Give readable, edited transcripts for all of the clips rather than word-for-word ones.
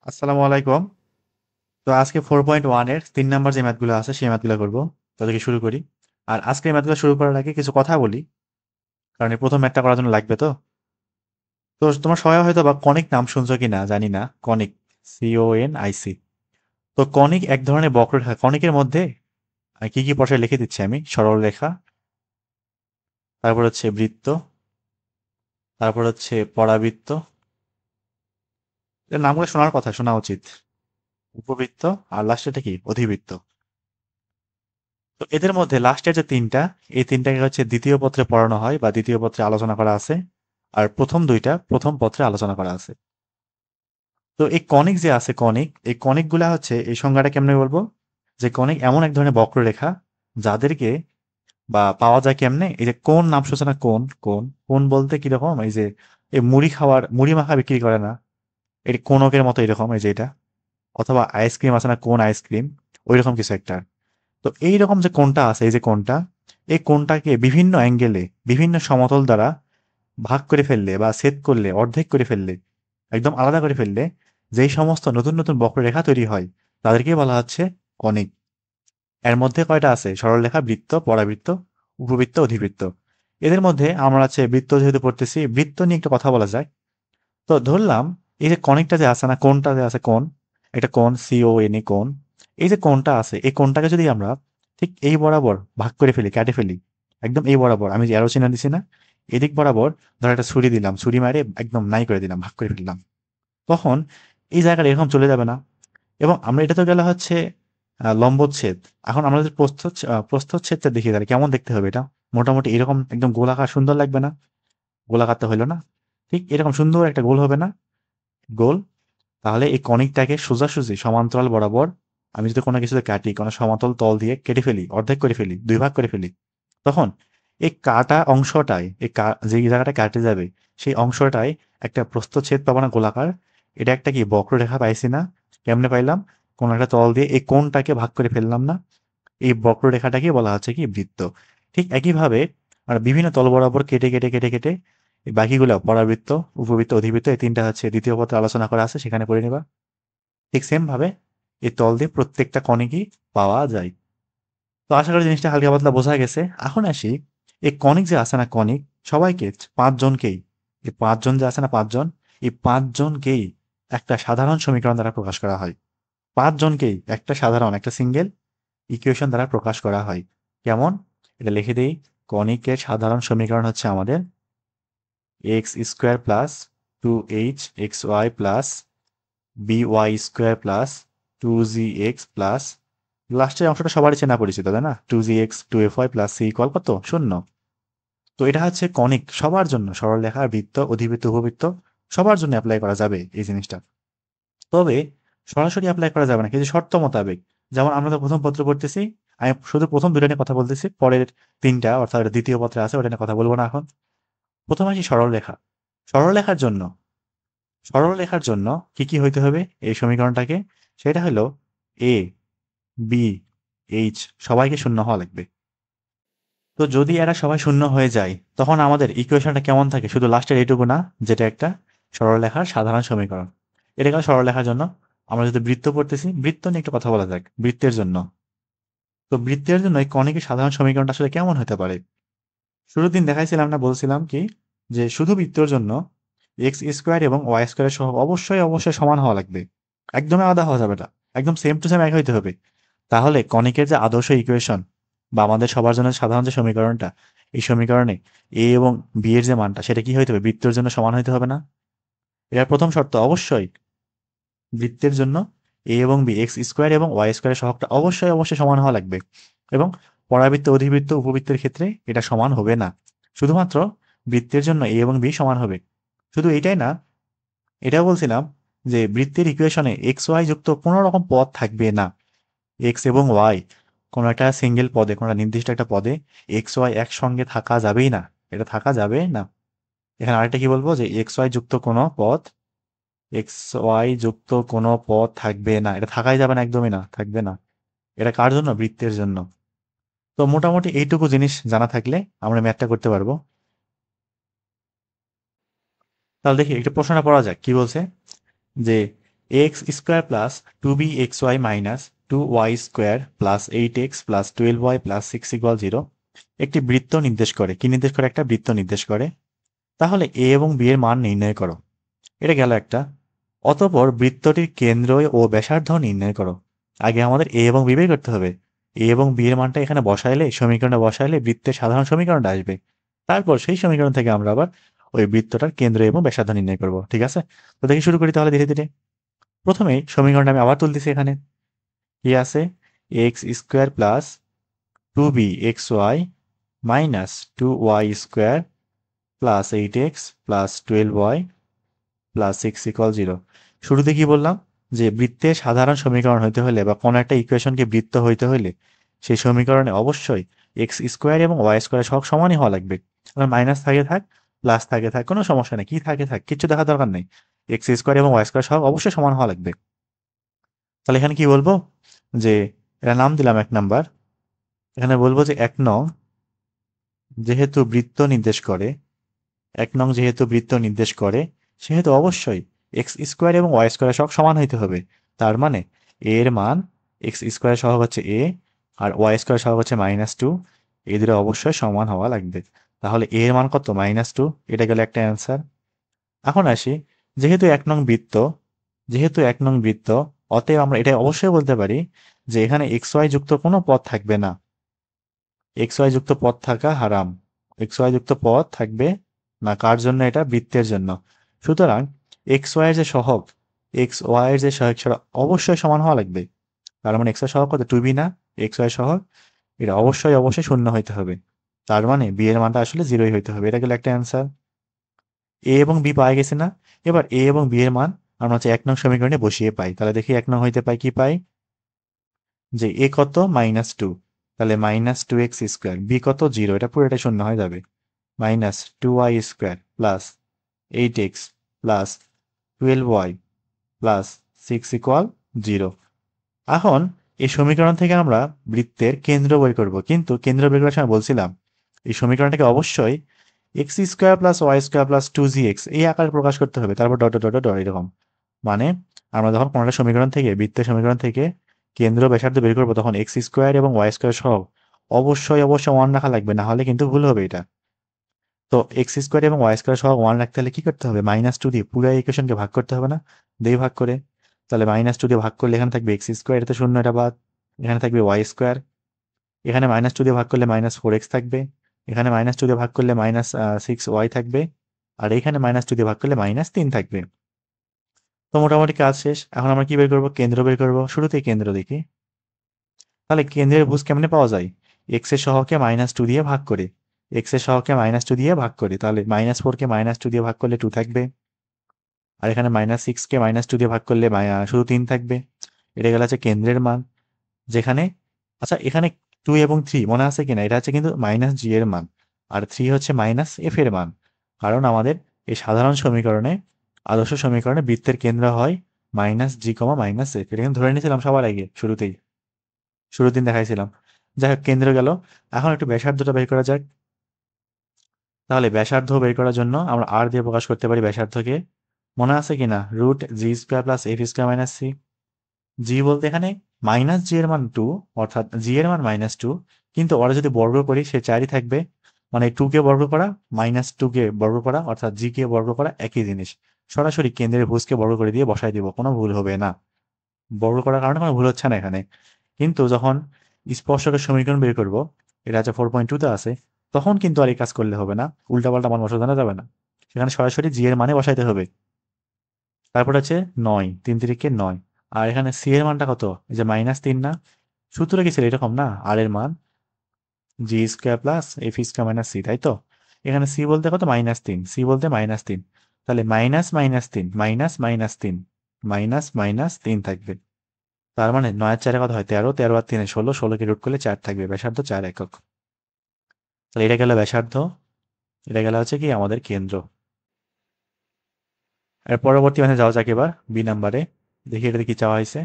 আসসালামু আলাইকুম। তো আজকে 4.1 এর 3 নাম্বার যে ম্যাথগুলো আছে সেই ম্যাথগুলো করব। তাদেরকে শুরু করি। আর আজকে এই ম্যাথগুলো শুরু করার আগে কিছু কথা বলি, কারণ এই প্রথম ম্যাথটা করার জন্য লাগবে তো। তো তোমার সবাই হয়তো বা কনিক নাম শুনছো কিনা জানি না। Conic, CONIC। তো কনিক এক ধরনের বক্ররেখা। কনিকের মধ্যে কি কি পড়ে লিখে দিচ্ছি আমি: সরল রেখা, তারপর হচ্ছে বৃত্ত, তারপর হচ্ছে পরাবৃত্ত। এর নামগুলো শোনার কথা, শোনা উচিত। উপবৃত্ত, আর লাস্টেটা কি, অধিবৃত্ত। তো এদের মধ্যে লাস্টের যে তিনটা, এই তিনটাকে হচ্ছে দ্বিতীয় পত্রে পড়ানো হয় বা দ্বিতীয় পত্রে আলোচনা করা আছে। আর প্রথম দুইটা প্রথম পত্রে আলোচনা করা আছে। তো এই কনিক যে আছে, কনিক, এই কনিক গুলা হচ্ছে, এই সংজ্ঞাটা কেমনে বলবো, যে কনিক এমন এক ধরনের বক্ররেখা যাদেরকে বা পাওয়া যায় কেমনে, এই যে কোন নাম সূচনা, কোন কোন কোন বলতে কিরকম, এই যে এই মুড়ি খাওয়ার, মুড়ি মাখা বিক্রি করে না, এটি কোনকের মতো এরকম, এই যে এটা। অথবা আইসক্রিম আছে না, কোন আইসক্রিম, ওই রকম কিছু একটা। তো এইরকম যে কোণটা আছে, এই যে কোণটা, এই কোণটাকে বিভিন্ন অ্যাঙ্গেলে বিভিন্ন সমতল দ্বারা ভাগ করে ফেললে বা ছেদ করলে, অর্ধেক করে ফেললে, একদম আলাদা করে ফেললে যেই সমস্ত নতুন নতুন বক্ররেখা তৈরি হয় তাদেরকে বলা হচ্ছে কনিক। এর মধ্যে কয়টা আছে: সরলরেখা, বৃত্ত, পরাবৃত্ত, উপবৃত্ত, অধিবৃত্ত। এদের মধ্যে আমরা আছে বৃত্ত যেহেতু পড়তেছি, বৃত্ত নিয়ে একটু কথা বলা যায়। তো ধরলাম এই যে কনিকটা যে আছে না, কোণটা যে আছে, কোণ, এটা কোণ, CONE, কোণ। এই যে কোণটা আছে, এই কোণটাকে যদি আমরা ঠিক এই বরাবর ভাগ করে ফেলি, কেটে ফেলি, একদম এই বরাবর, আমি যে অ্যারো চিহ্ন দিছি না, এদিক বরাবর ধর একটা ছুরি দিলাম, ছুরি মারে একদম নাই করে দিলাম, ভাগ করে ফেললাম, তখন এই জায়গাটা এরকম চলে যাবে না? এবং আমরা এটা তো গেলে হচ্ছে লম্বচ্ছেদ। এখন আমরা যদি প্রস্থচ্ছেদটা দেখি তাহলে কেমন দেখতে হবে এটা? মোটামুটি এরকম একদম গোলাকার সুন্দর লাগবে না? গোলাকার তো হইলো না, ঠিক এরকম সুন্দর একটা গোল হবে না? গোল। তাহলে এই কনিকটাকে সোজাসুজি সমান্তরাল বরাবর আমি যদি কোনো কিছুতে কাটি, কোনো সমতল তল দিয়ে কেটে ফেলি, অর্ধেক করে ফেলি, দুই ভাগ করে ফেলি, তখন এই কাটা অংশটায়, যে জায়গাটা কাটে যাবে, সেই অংশটায় একটা প্রস্থচ্ছেদ পাবো না, গোলাকার। এটা একটা কি বক্ররেখা পাইছি না? কেমনে পাইলাম? কোন একটা তল দিয়ে এই কোণটাকে ভাগ করে ফেললাম না? এই বক্ররেখাটাকে বলা হচ্ছে কি, বৃত্ত। ঠিক একইভাবে আমরা বিভিন্ন তল বরাবর কেটে কেটে কেটে কেটে এই বাকিগুলো পরাবৃত্ত, উপবৃত্ত, অধিবৃত্ত, এই তিনটা হচ্ছে দ্বিতীয় পত্রে আলোচনা করা আছে, সেখানে পড়ে নিবা। ঠিক সেম ভাবে এই তল দিয়ে প্রত্যেকটা কণিকই পাওয়া যায়। তো আশা করি জিনিসটা হালকা পাতলা বোঝা গেছে। এখন আসি, এই কণিক যে আছে না, কণিক, সবাইকে, পাঁচজনকেই, এই পাঁচজন যে আছে না, পাঁচজন, এই পাঁচজনকেই একটা সাধারণ সমীকরণ দ্বারা প্রকাশ করা হয়। পাঁচজনকেই একটা সাধারণ, একটা সিঙ্গেল ইকুয়েশন দ্বারা প্রকাশ করা হয়। কেমন? এটা লিখে দেই। কণিকের সাধারণ সমীকরণ হচ্ছে আমাদের x square plus 2h xy plus by² plus 2gx plus, লাস্টের অংশটা সবারই চেনা পরিচিত, তাই না? 2gx 2fy plus c equal কত? 0। তো এটা হচ্ছে কনিক, সবার জন্য, সরলরেখা, বৃত্ত, অধিবৃত্ত, উপবৃত্ত, সবার জন্য অ্যাপ্লাই করা যাবে এই জিনিসটা। তবে সরাসরি অ্যাপ্লাই করা যাবে না, কিছু শর্ত মোতাবেক। যেমন আমরা তো প্রথম পত্র পড়তেছি, আমি শুধু প্রথম দুটো নিয়ে কথা বলতেছি, পরের তিনটা অর্থাৎ দ্বিতীয় পত্রে আছে, ওটা নিয়ে কথা বলবো না এখন। প্রথম আসি সরলরেখা। সরলরেখার জন্য, সরলরেখার জন্য কি কি হইতে হবে এই সমীকরণটাকে? সেটা হলো এ, বি, এইচ সবাইকে শূন্য হওয়া লাগবে। তো যদি এরা সবাই শূন্য হয়ে যায়, তখন আমাদের ইকুয়েশনটা কেমন থাকে? শুধু লাস্টের এইটুকু না, যেটা একটা সরলরেখার সাধারণ সমীকরণ। এটা গেল সরলরেখার জন্য। আমরা যদি বৃত্ত পড়তেছি, বৃত্ত নিয়ে একটু কথা বলা যাক, বৃত্তের জন্য। তো বৃত্তের জন্য এই কনিকের সাধারণ সমীকরণটা আসলে কেমন হতে পারে? শুরুর দিন দেখাইছিলাম না, বলছিলাম কি, যে শুধু বৃত্তের জন্য x² এবং y² সহ অবশ্যই অবশ্যই সমান হওয়া লাগবে। একদমই আলাদা হওয়া যাবে না, একদম সেম টু সেম এক হইতে হবে। তাহলে কনিকের যে আদর্শ ইকুয়েশন বা আমাদের সবার জন্য সাধারণ যে সমীকরণটা, এই সমীকরণে এ এবং বি এর যে মানটা, সেটা কি হইতে হবে? বৃত্তের জন্য সমান হইতে হবে না? এটার প্রথম শর্ত অবশ্যই বৃত্তের জন্য এ এবং বি, x² এবং y² সহগটা অবশ্যই অবশ্যই সমান হওয়া লাগবে। এবং পরাবৃত্ত, অধিবৃত্ত, উপবৃত্তের ক্ষেত্রে এটা সমান হবে না। শুধুমাত্র বৃত্তের জন্য এ এবং বি সমান হবে। শুধু এইটাই না, এটাও বলছিলাম যে বৃত্তের ইকুয়েশনে এক্স ওয়াই যুক্ত কোনো রকম পদ থাকবে না। এক্স এবং ওয়াই কোনো একটা সিঙ্গেল পদে, কোনো একটা নির্দিষ্ট একটা পদে এক্স ওয়াই একসঙ্গে থাকা যাবেই না। এটা থাকা যাবে না। এখানে আরেকটা কি বলবো, যে এক্স ওয়াই যুক্ত কোনো পদ, এক্স ওয়াই যুক্ত কোনো পদ থাকবে না, এটা থাকাই যাবে না, একদমই না, থাকবে না। এটা কার জন্য? বৃত্তের জন্য। তো মোটামুটি এইটুকু জিনিস জানা থাকলে আমরা ম্যাথটা করতে পারবো। তাহলে দেখি একটু প্রশ্নটা পড়া যাক, কি বলছে, যে x square plus 2bxy minus 2y² plus 8x plus 12y plus 6 = 0 একটি বৃত্ত নির্দেশ করে। কি নির্দেশ করে? একটা বৃত্ত নির্দেশ করে। তাহলে এ এবং বি এর মান নির্ণয় করো। এটা গেল একটা। অতঃপর বৃত্তটির কেন্দ্র ও ব্যাসার্ধ নির্ণয় করো। আগে আমাদের এ এবং বি বের করতে হবে। এ এবং বি এর মানটা এখানে বসাইলে, সমীকরণে বসাইলে বৃত্তের সাধারণ সমীকরণটা আসবে। তারপর সেই সমীকরণ থেকে আমরা আবার ওই বৃত্তটার কেন্দ্র এবং ব্যাসার্ধ নির্ণয় করব। ঠিক আছে? তো দেখি শুরু করি তাহলে ধীরে ধীরে। প্রথমেই সমীকরণটা আমি আবার তুলতেছি এখানে। কি আছে? X square plus 2bxy minus 2y² plus 8x plus 12y plus 6 = 0। শুরুতে কি বললাম? যে বৃত্তের সাধারণ সমীকরণ হইতে হলে বা কোনো একটা ইকুয়েশনকে বৃত্ত হইতে হলে সেই সমীকরণে অবশ্যই এক্স স্কোয়ার এবং ওয়াই স্কোয়ার সব সমানই হওয়া লাগবে। আমার মাইনাস থাকে থাক, প্লাস থাকে থাক, কোনো সমস্যা নেই। কি থাকে থাক, কিচ্ছু দেখার দরকার নেই। এক্স স্কোয়ার এবং ওয়াই স্কোয়ার সব অবশ্যই সমান হওয়া লাগবে। তাহলে এখানে কি বলবো? যে এটা নাম দিলাম 1 নাম্বার। এখানে বলবো যে 1 নং যেহেতু বৃত্ত নির্দেশ করে, 1 নং যেহেতু বৃত্ত নির্দেশ করে, সেহেতু অবশ্যই এক্স স্কোয়ার এবং ওয়াই স্কোয়ার সব সমান হইতে হবে। তার মানে এ এর মান এক্স স্কোয়ার সহগ হচ্ছে এ, আর ওয়াই স্কোয়ার সহগ হচ্ছে -2। এই দুটো অবশ্যই সমান হওয়া লাগবে। তাহলে এ এর মান কত? -2। এটা গেল একটা অ্যান্সার। এখন আসি, যেহেতু 1 নং বৃত্ত, যেহেতু 1 নং বৃত্ত, অতএব আমরা এটা অবশ্যই বলতে পারি যে এখানে এক্স ওয়াই যুক্ত কোনো পদ থাকবে না। এক্স ওয়াই যুক্ত পদ থাকা হারাম। এক্স ওয়াই যুক্ত পদ থাকবে না। কার জন্য? এটা বৃত্তের জন্য। সুতরাং এক্স ওয়াই এর যে সহগ, এক্স ওয়াই এর যে সহগ সেটা অবশ্যই সমান হওয়া লাগবে। তার মানে এক্স ওয়াই সহগ কত? 2b না? এক্স ওয়াই সহগ এটা অবশ্যই অবশ্যই শূন্য হইতে হবে। তার মানে বি এর মানটা আসলে 0ই হইতে হবে। এটা গেল একটা অ্যান্সার। এ এবং বি পাই গেছে না? এবার এ এবং বি এর মান আমরা হচ্ছে 1 নং সমীকরণে বসিয়ে পাই। তাহলে দেখি 1 নং হইতে পাই কি পাই? যে এ কত? -2। তাহলে -2x²। বি কত? 0। এটা পুরোটাই শূন্য হয়ে যাবে। -2y² plus 8x plus 12y plus 6 = 0। এখন এই সমীকরণ থেকে আমরা বৃত্তের কেন্দ্র বের করব। কিন্তু কেন্দ্র বের করার সময় বলছিলাম এই সমীকরণটাকে অবশ্যই x² plus y² plus 2gx এই আকারে প্রকাশ করতে হবে। তারপর ডট ডট ডট ডট এরকম। মানে আমরা যখন কোনো একটা সমীকরণ থেকে, বৃত্তের সমীকরণ থেকে কেন্দ্র ব্যাসার্ধ বের করবো, তখন x² এবং y² সহ অবশ্যই অবশ্যই 1 রাখা লাগবে, না হলে কিন্তু ভুল হবে এটা। তো x² এবং y² সহ 1 রাখতে হলে কি করতে হবে? -2 দিয়ে পুরো ইকুয়েশনকে ভাগ করতে হবে না? দেই ভাগ করে। তাহলে -2 দিয়ে ভাগ করলে এখানে থাকবে x², এটা তো শূন্য, এটা বাদ। এখানে থাকবে y²। এখানে -2 দিয়ে ভাগ করলে -4x থাকবে। এখানে -2 দিয়ে ভাগ করলে -6y থাকবে। আর এখানে -2 দিয়ে ভাগ করলে -3 থাকবে। তো মোটামুটি কাজ শেষ। এখন আমরা কি বের করবো? কেন্দ্র বের করবো। শুরুতেই কেন্দ্র দেখি। তাহলে কেন্দ্রের ভুজ কেমনে পাওয়া যায়? এক্স এর সহগকে -2 দিয়ে ভাগ করে। এক্স এর সহগকে -2 দিয়ে ভাগ করি। তাহলে -4 কে -2 দিয়ে ভাগ করলে 2 থাকবে। আর এখানে -6 কে -2 দিয়ে ভাগ করলে শুধু 3 থাকবে। এটা গেল হচ্ছে কেন্দ্রের মান। যেখানে, আচ্ছা এখানে 2 এবং 3 মনে আছে কিনা? এটা হচ্ছে কিন্তু -g এর মান। আর 3 হচ্ছে -f এর মান। কারণ আমাদের এই সাধারণ সমীকরণে, আদর্শ সমীকরণে বৃত্তের কেন্দ্র হয় -g, -f। এটা কিন্তু ধরে নিয়েছিলাম সবার আগে, শুরুর দিন দেখাইছিলাম। যাই হোক, কেন্দ্র গেল। এখন একটু ব্যাসার্ধটা বের করা যাক। তাহলে ব্যাসার্ধ বের করার জন্য আমরা আর দিয়ে প্রকাশ করতে পারি ব্যাসার্ধকে। মনে আছে কিনা? √g² plus f² - c। জি বলতে এখানে -g এর মান 2, অর্থাৎ জি এর মান -2। কিন্তু ওরা যদি বর্গ করি সে 4ই থাকবে। মানে 2 কে বর্গ করা, -2 কে বর্গ করা, অর্থাৎ জি কে বর্গ করা একই জিনিস। সরাসরি কেন্দ্রের ভুজকে বর্গ করে দিয়ে বসাই দিব, কোনো ভুল হবে না। বর্গ করার কারণে কোনো ভুল হচ্ছে না এখানে। কিন্তু যখন স্পর্শকের সমীকরণ বের করব, এটা হচ্ছে 4.2 তে আছে, তখন কিন্তু আর এই কাজ করলে হবে না। উল্টাপাল্টা মান বসানো যাবে না। সেখানে সরাসরি জি এর মানে বসাইতে হবে। তারপর হচ্ছে 9, 3 তিরিকে 9। আর এখানে সি এর মানটা কত? এই যে -3 না? সূত্র কি ছিল এরকম না? আর এর মান g² প্লাস f² - c, তাই তো? এখানে সি বলতে কত? -3। সি বলতে -3। তাহলে -3 -3 -3 থাকবে। তার মানে 9 আর 4 কত হয়? 13, 13 আর 3 16, 16 কে রুট করলে 4 থাকবে। ব্যাসার্ধ 4 একক। তাহলে এটা গেল ব্যাসার্ধ। এটা গেল হচ্ছে কি আমাদের কেন্দ্র। এর পরবর্তী মানে যাওয়া যাক এবার বি নাম্বারে। দেখি এটাতে কি চাওয়া হয়েছে।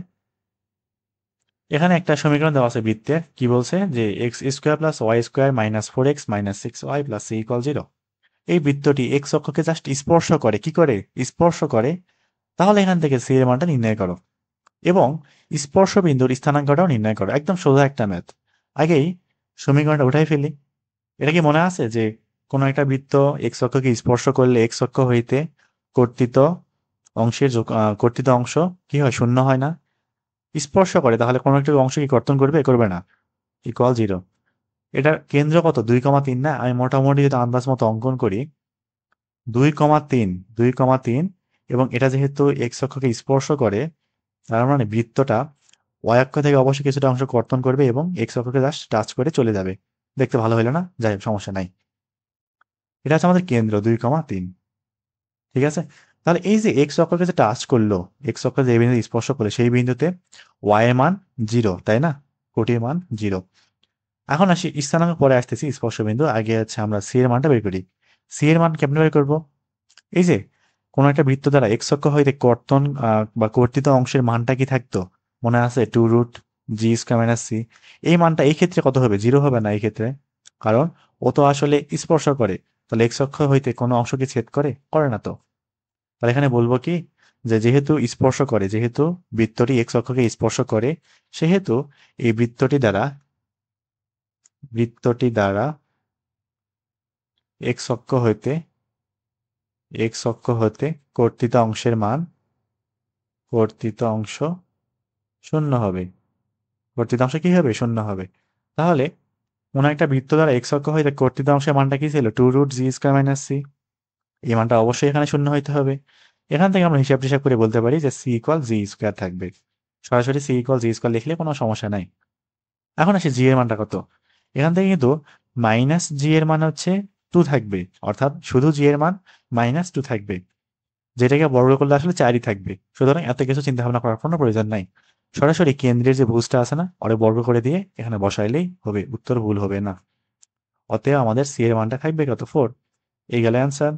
এখানে একটা সমীকরণ দেওয়া আছে বৃত্তের। কি বলছে? যে x² plus y² -4x -6y plus c = 0। এই বৃত্তটি এক্স অক্ষকে জাস্ট স্পর্শ করে। কি করে? স্পর্শ করে। তাহলে এখান থেকে সি এর মানটা নির্ণয় করো এবং স্পর্শ বিন্দুর স্থানাঙ্কটাও নির্ণয় করো। একদম সোজা একটা ম্যাথ। আগেই সমীকরণটা উঠাই ফেলি। এটা কি মনে আছে যে কোনো একটা বৃত্ত এক্স অক্ষকে স্পর্শ করলে এক্স অক্ষ হইতে কর্তিত কর্তিত অংশ কি হয়, শূন্য হয় না? স্পর্শ করে তাহলে কোনো একটা অংশ কি কর্তন করবে, করবে না? ইকুয়াল 0। এটার কেন্দ্র কত, 2,3 না? আমি মোটামুটি যদি আন্দাজ মতো অঙ্কন করি, 2,3, 2,3, এবং এটা যেহেতু এক্স অক্ষকে স্পর্শ করে, তার মানে বৃত্তটা ওয়াই অক্ষ থেকে অবশ্যই কিছুটা অংশ কর্তন করবে এবং এক্স অক্ষকে জাস্ট টাচ করে চলে যাবে। দেখতে ভালো হলো না? যাই হোক, সমস্যা নাই। এটা হচ্ছে আমাদের কেন্দ্র 2,3। ঠিক আছে? তাহলে এই যে এক্স অক্ষকে যে টাচ করলো, এক্স অক্ষ যে বিন্দু স্পর্শ করলো, সেই বিন্দুতে ওয়াই এর মান 0, তাই না? কোটির মান 0। এখন আসি স্থানাঙ্ক, পরে আসতেছি স্পর্শ বিন্দু। আগে হচ্ছে আমরা সি এর মানটা বের করি। সি এর মান কেমনে বের করবো? এই যে কোনো একটা বৃত্ত দ্বারা এক্স অক্ষ হইতে কর্তন বা কর্তিত অংশের মানটা কি থাকতো? মনে আছে? 2√g²-c। এই মানটা এই ক্ষেত্রে কত হবে? 0 হবে না এই ক্ষেত্রে, কারণ ও তো আসলে স্পর্শ করে। তাহলে এক্স অক্ষ হইতে কোনো অংশ কি ছেদ করে? করে না তো। তাহলে এখানে বলবো কি, যে যেহেতু স্পর্শ করে, যেহেতু বৃত্তটি এক্স অক্ষকে স্পর্শ করে, সেহেতু এই বৃত্তটি দ্বারা এক্স অক্ষ হইতে কর্তিত অংশের মান, কর্তিত অংশ শূন্য হবে। কর্তিত অংশ কি হবে? শূন্য হবে। তাহলে কোন একটা বৃত্ত দ্বারা এক্স অক্ষ হইতে কর্তিত অংশের মানটা কি ছিল? 2√g²-c। এই মানটা অবশ্যই এখানে শূন্য হইতে হবে। এখান থেকে আমরা হিসাব টিসাব করে বলতে পারি যে সি ইকুয়াল জি স্কোয়ার থাকবে। সরাসরি সি ইকুয়াল জি স্কোয়ার লিখলে কোনো সমস্যা নাই। এখন আসি জি এর মানটা কত। এখান থেকে কিন্তু মাইনাস জি এর মান হচ্ছে 2 থাকবে, অর্থাৎ শুধু জি এর মান -2 থাকবে, যেটাকে বর্গ করলে আসলে 4ই থাকবে। সুতরাং এত কিছু চিন্তা ভাবনা করার কোনো প্রয়োজন নাই। সরাসরি কেন্দ্রের যে ভুজটা আছে না, ওরে বর্গ করে দিয়ে এখানে বসাইলেই হবে, উত্তর ভুল হবে না। অতএব আমাদের সি এর মানটা থাকবে কত? 4। এই গেল অ্যান্সার।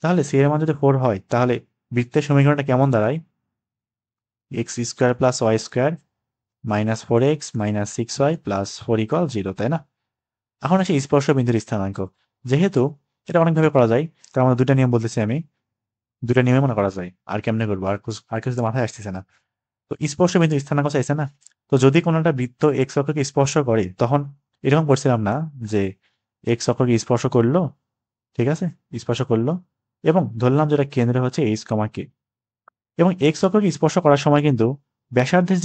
তাহলে সি এর মান যদি 4 হয়, তাহলে বৃত্তের সমীকরণটা কেমন দাঁড়ায়? x² + y² -4x -6y + 4 = 0, তাই না? এখন আসি স্পর্শ বিন্দুর স্থানাঙ্ক। যেহেতু এটা অনেকভাবে করা যায়, তার মধ্যে দুইটা নিয়ম বলতেছি আমি। দুইটা নিয়মে মনে করা যায়। আর কেমনে করবো? আর কিছু তো মাথায় আসতেছে না। তো স্পর্শ বিন্দু স্থানাঙ্ক চাইছে না? তো যদি কোনো একটা বৃত্ত এক্স অক্ষকে স্পর্শ করে, তখন এরকম করছিলাম না যে এক্স অক্ষকে স্পর্শ করলো, ঠিক আছে? স্পর্শ করলো এবং ধরলাম যেটা কেন্দ্র হচ্ছে h, k, এবং এক্স অক্ষকে স্পর্শ করার সময় কিন্তু ব্যাসার্ধের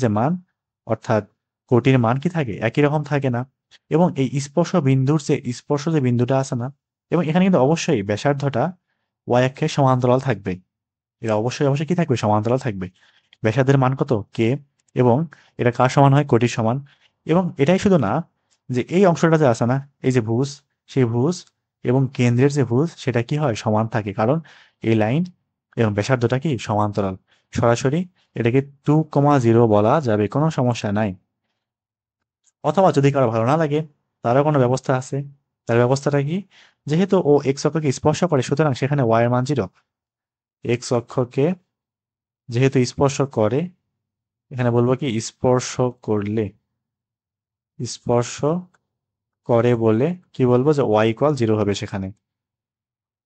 যে মান অর্থাৎ কোটির মান কি থাকে? একই রকম থাকে না। এবং এই স্পর্শ যে বিন্দুটা আছে না, এবং এখানে কিন্তু অবশ্যই ব্যাসার্ধটা ওয়াই অক্ষের সমান্তরাল থাকবে। এটা অবশ্যই কি থাকবে? সমান্তরাল থাকবে। ব্যাসার্ধের মান কত? কে। এবং এটা কার সমান হয়? কোটির সমান। এবং এটাই শুধু না, যে এই অংশটা যে আছে না, এই যে ভুজ, সেই ভুজ এবং কেন্দ্রের যে ভুজ, সেটা কি হয়? সমান থাকে, কারণ এই লাইন এবং ব্যাসার্ধটা কি? সমান্তরাল। সরাসরি এটাকে 2,0 বলা যাবে, কোনো সমস্যা নাই। অথবা যদি কারো ভালো না লাগে, তারও কোনো ব্যবস্থা আছে। তার ব্যবস্থাটা কি? যেহেতু ও এক্স অক্ষকে স্পর্শ করে, সুতরাং সেখানে ওয়াই এর মান 0। এক্স অক্ষকে যেহেতু স্পর্শ করে, এখানে বলবো কি, স্পর্শ করে বলে কি বলবো, যে ওয়াই ইকুয়াল 0 হবে সেখানে।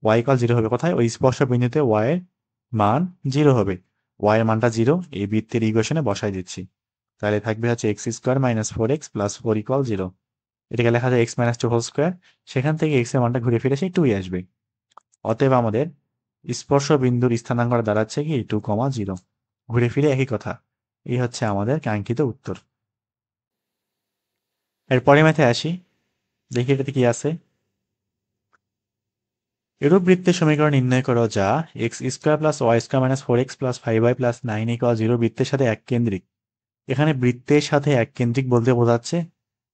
ওয়াই ইকুয়াল 0 হবে কোথায়? ওই স্পর্শ বিন্দুতে ওয়াই এর মান 0 হবে। ওয়াই এর মানটা 0 এই বৃত্তের ইকুয়েশনে বসাই দিচ্ছি। তাহলে থাকবে হচ্ছে x² - 4x + 4 = 0। এটাকে লেখা যায় x - 2 হোল স্কোয়ার। সেখান থেকে x এর মানটা ঘুরে ফিরে সেই 2 আসবে। অতএব আমাদের স্পর্শ বিন্দুর স্থানাঙ্কটা দাঁড়াচ্ছে কি? 2,0। ঘুরে ফিরে একই কথা। এই হচ্ছে আমাদের কাঙ্ক্ষিত উত্তর। এরপরে ম্যাথে আসি, দেখি এটাতে কি আছে। এরূপ বৃত্তের সমীকরণ নির্ণয় করো যা x² + y² - 4x + 5y + 9 = 0 বৃত্তের সাথে এককেন্দ্রিক। এখানে বৃত্তের সাথে এককেন্দ্রিক বলতে বোঝাচ্ছে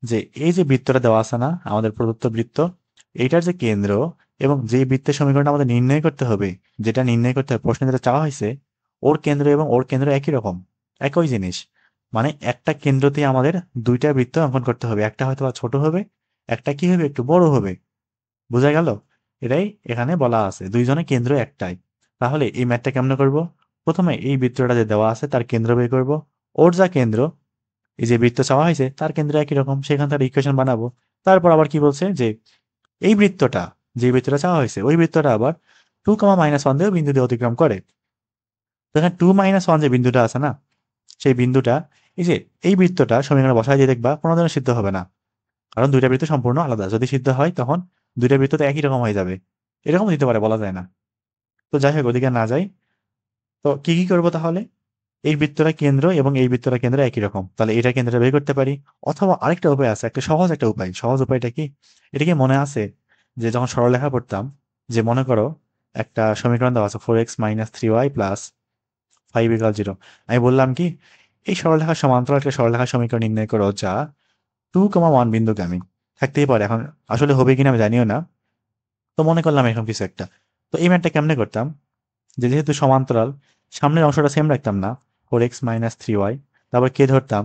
যে এই যে বৃত্তটা দেওয়া আছে না, আমাদের প্রদত্ত বৃত্ত, এইটার যে কেন্দ্র এবং যে বৃত্তের সমীকরণটা আমাদের নির্ণয় করতে হবে, যেটা নির্ণয় করতে হবে, প্রশ্নে যেটা চাওয়া হয়েছে, ওর কেন্দ্র এবং ওর কেন্দ্র একই রকম, একই জিনিস। মানে একটা কেন্দ্রতে আমাদের দুইটা বৃত্ত অঙ্কন করতে হবে। একটা হয়তো বা ছোট হবে, একটা কি হবে? একটু বড় হবে। বোঝা গেল? এটাই এখানে বলা আছে, দুইজনের কেন্দ্র একটাই। তাহলে এই ম্যাথটা কেমনে করব? প্রথমে এই বৃত্তটা যে দেওয়া আছে তার কেন্দ্র বের করব। ওর যা কেন্দ্র, এই যে বৃত্ত চাওয়া হয়েছে তার কেন্দ্র একই রকম, সেখান থেকে ইকুয়েশন বানাবো। তারপর আবার কি বলছে, যে এই বৃত্তটা, যে বৃত্তটা চাওয়া হয়েছে, ওই বৃত্তটা আবার 2, -1 দিয়েও বিন্দু দিয়ে অতিক্রম করে। তো এখানে 2 - 1 যে বিন্দুটা আছে না, সেই বিন্দুটা এই যে এই বৃত্তটা সমীকরণে বসায় দিয়ে দেখবা কোনো ধরনের সিদ্ধ হবে না, কারণ দুইটা বৃত্ত সম্পূর্ণ আলাদা। যদি সিদ্ধ হয় তখন দুইটা বৃত্ত তো একই রকম হয়ে যাবে, এরকম দিতে পারে, বলা যায় না। তো যাই হোক, ওদিকে না যাই। তো কি করবো তাহলে? এই বৃত্তটা কেন্দ্র এবং এই বৃত্তটা কেন্দ্র একই রকম, তাহলে এটা কেন্দ্রটা বের করতে পারি। অথবা আরেকটা উপায় আছে, একটা সহজ একটা উপায়। সহজ উপায়টা কি? এটা কি মনে আছে যে যখন সরলরেখা পড়তাম, যে মনে করো একটা সমীকরণ দেওয়া আছে 4x - 3y প্লাস 5 = 0। আমি বললাম কি, এই সরলরেখার সমান্তরাল একটা সরলরেখার সমীকরণ নির্ণয় করো যা 2, 1 বিন্দুগামী। থাকতেই পারে, এখন আসলে হবে কিনা আমি জানিও না। তো মনে করলাম এরকম কিছু একটা। তো এই ম্যাথটা কেমনে করতাম, যে যেহেতু সমান্তরাল, সামনের অংশটা সেম রাখতাম না, 4x - 3y, তারপর কে ধরতাম,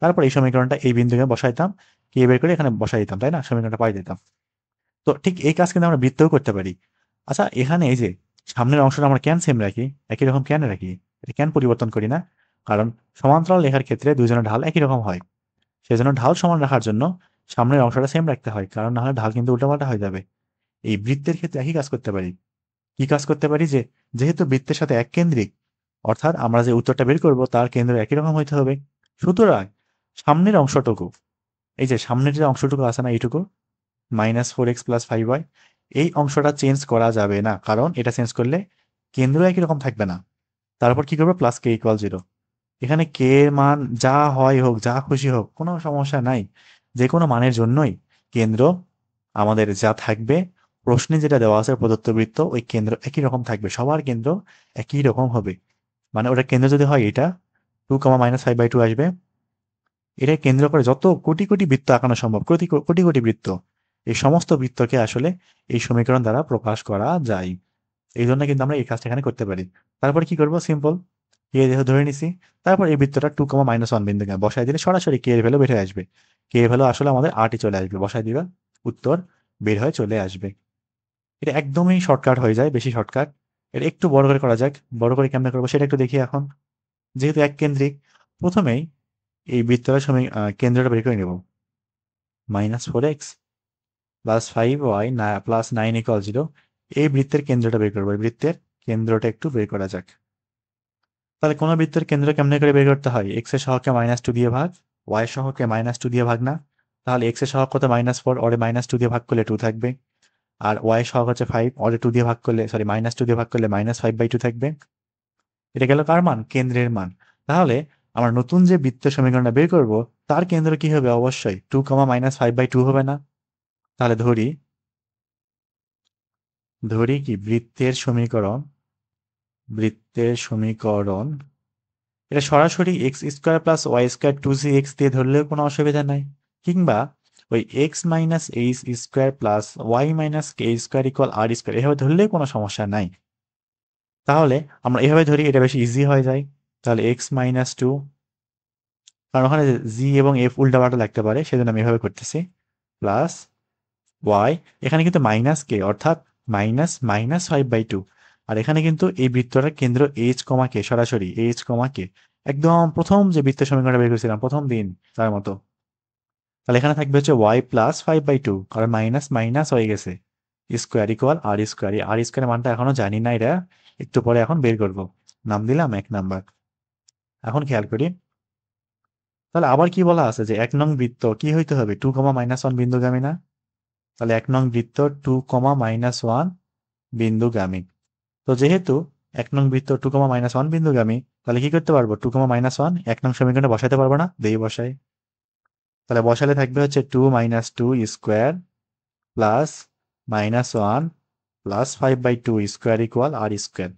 তারপর এই সমীকরণটা এই বিন্দুকে বসাইতাম, কে বের করে এখানে বসাই দিতাম, তাই না? সমীকরণটা পাই দিতাম। তো ঠিক এই কাজ কিন্তু আমরা বৃত্তেও করতে পারি। আচ্ছা, এখানে এই যে সামনের অংশটা আমরা কেন সেম রাখি, একই রকম কেন রাখি, এটা কেন পরিবর্তন করি না? কারণ সমান্তরাল লেখার ক্ষেত্রে দুইজনের ঢাল একই রকম হয়। সেজন্য ঢাল সমান রাখার জন্য সামনের অংশটা সেম রাখতে হয়, কারণ না হলে ঢাল কিন্তু উল্টাপাল্টা হয়ে যাবে। এই বৃত্তের ক্ষেত্রে একই কাজ করতে পারি। কি কাজ করতে পারি, যে যেহেতু বৃত্তের সাথে এক কেন্দ্রিক, অর্থাৎ আমরা যে উত্তরটা বের করব তার কেন্দ্র একই রকম হইতে হবে। সুতরাং সামনের অংশটুকু, এই যে সামনের যে অংশটুকু আছে না, এইটুকু -4x + 5y, এই অংশটা চেঞ্জ করা যাবে না, কারণ এটা চেঞ্জ করলে কেন্দ্র একই রকম থাকবে না। তারপর কি করবো, প্লাস k = 0। এখানে কে এর মান যা হয় হোক, যা খুশি হোক, কোনো সমস্যা নাই। যে কোনো মানের জন্যই কেন্দ্র আমাদের যা থাকবে, প্রশ্নে যেটা দেওয়া আছে প্রদত্ত বৃত্ত, ওই কেন্দ্র একই রকম থাকবে, সবার কেন্দ্র একই রকম হবে। মানে ওটা কেন্দ্র যদি হয় এটা 2, -5/2 আসবে। এটা কেন্দ্র করে যত কোটি কোটি বৃত্ত আঁকানো সম্ভব, কোটি কোটি কোটি বৃত্ত, এই সমস্ত বৃত্তকে আসলে এই সমীকরণ দ্বারা প্রকাশ করা যায়। এই জন্য কিন্তু আমরা এই কাজটা এখানে করতে পারি। তারপর কি করব, সিম্পল, কে যেহেতু ধরে নিছি, তারপর এই বৃত্তটা 2, -1 বিন্দুকে বসায় দিলে সরাসরি কে এর ভ্যালু বের হয়ে আসবে। কে এর ভ্যালু আসলে আমাদের 8ই চলে আসবে, বসায় দিবা, উত্তর বের হয়ে চলে আসবে। এটা একদমই শর্টকাট হয়ে যায়, বেশি শর্টকাট। এটা একটু বড় করে করা যাক। বড় করে কেমনে করবো সেটা একটু দেখি এখন। যেহেতু এক কেন্দ্রিক, প্রথমেই এই বৃত্তটার সময় কেন্দ্রটা বের করে নেব। -4x + 5y +9 = 0, এই বৃত্তের কেন্দ্রটা বের করবো। এই বৃত্তের কেন্দ্রটা একটু বের করা যাক। তাহলে কোনো বৃত্তের কেন্দ্র কেমনে করে বের করতে হয়? x এর সহগকে -2 দিয়ে ভাগ, y এর সহগকে -2 দিয়ে ভাগ না? তাহলে x এর সহগ কত, -4, ওরে -2 দিয়ে ভাগ করলে 2 থাকবে। আর y এর সহগ হচ্ছে 5, ওরে 2 দিয়ে ভাগ করলে, সরি, -2 দিয়ে ভাগ করলে -5/2 থাকবে। এটা গেল কার মান? কেন্দ্রের মান। তাহলে আমরা নতুন যে বৃত্তের সমীকরণটা বের করব, তার কেন্দ্র কি হবে? অবশ্যই 2, -5/2 হবে না? তাহলে ধরি কি বৃত্তের সমীকরণ, এটা সরাসরি x² + y² 2cx দিয়ে ধরলেও কোনো অসুবিধা নাই। কিংবা ওই x - h² + y - k² = r², এভাবে ধরলেও কোনো সমস্যা নাই। তাহলে আমরা এভাবে ধরি, এটা বেশি ইজি হয়ে যায়। তাহলে x - 2, কারণ ওখানে জি এবং এফ উল্টাপাল্টা লাগতে পারে, সেজন্য আমি এভাবে করতেছি, প্লাস ওয়াই, এখানে কিন্তু -k, অর্থাৎ -5/2। আর এখানে কিন্তু এই বৃত্তটার কেন্দ্র h, সরাসরি h, একদম প্রথম যে বৃত্তের সমীকরণটা বের করেছিলাম প্রথম দিন, তার মতো। তাহলে এখানে থাকবে হচ্ছে y + 5/2, কারণ মাইনাস মাইনাস হয়ে গেছে, স্কোয়ার ইকুয়াল r²। এই r² মানটা এখনো জানি না, এটা একটু পরে এখন বের করব। নাম দিলাম 1 নাম্বার। এখন খেয়াল করি, তাহলে আবার কি বলা আছে, যে 1 নং বৃত্ত কি হইতে হবে, 2, -1 বিন্দুগামী না? তাহলে 1 নং বৃত্ত 2, -1 বিন্দুগামী। তো যেহেতু 1 নং বৃত্ত 2, -1 বিন্দুগামী, তাহলে কি করতে পারবো, 2, -1 1 নং সমীকরণে বসাইতে পারবো না? দেই বসাই। তাহলে বসালে থাকবে হচ্ছে 2 - 2² plus -1 plus 5/2 square equal r²।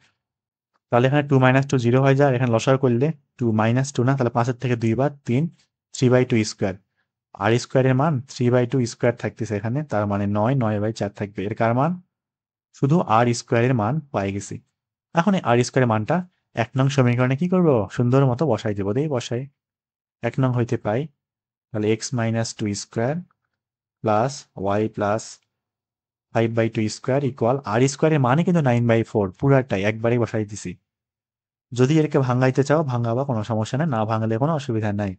তাহলে এখানে 2 - 2 0 হয়ে যায়, আর এখানে লসাগু করলে 2 - 2 না, তাহলে 5-এর থেকে 2 বার 3, 3/2 স্কোয়ার। r² এর মান 3/2 স্কোয়ার থাকতেছে এখানে, তার মানে 9/4 থাকবে। এর কার মান? শুধু r² এর মান পাই গেছি। এখন এই r² এর মানটা 1 নং সমীকরণে কি করব, সুন্দর মতো বসাই দেবো। দেই বসাই। 1 নং হইতে পাই, তাহলে x - 2² plus y plus 5/2 square equal r² এর মানে কিন্তু 9/4, পুরাটাই একবারেই বসাই দিছি। যদি এটাকে ভাঙাইতে চাও ভাঙাবা, কোনো সমস্যা নাই, না ভাঙলে কোনো অসুবিধা নাই।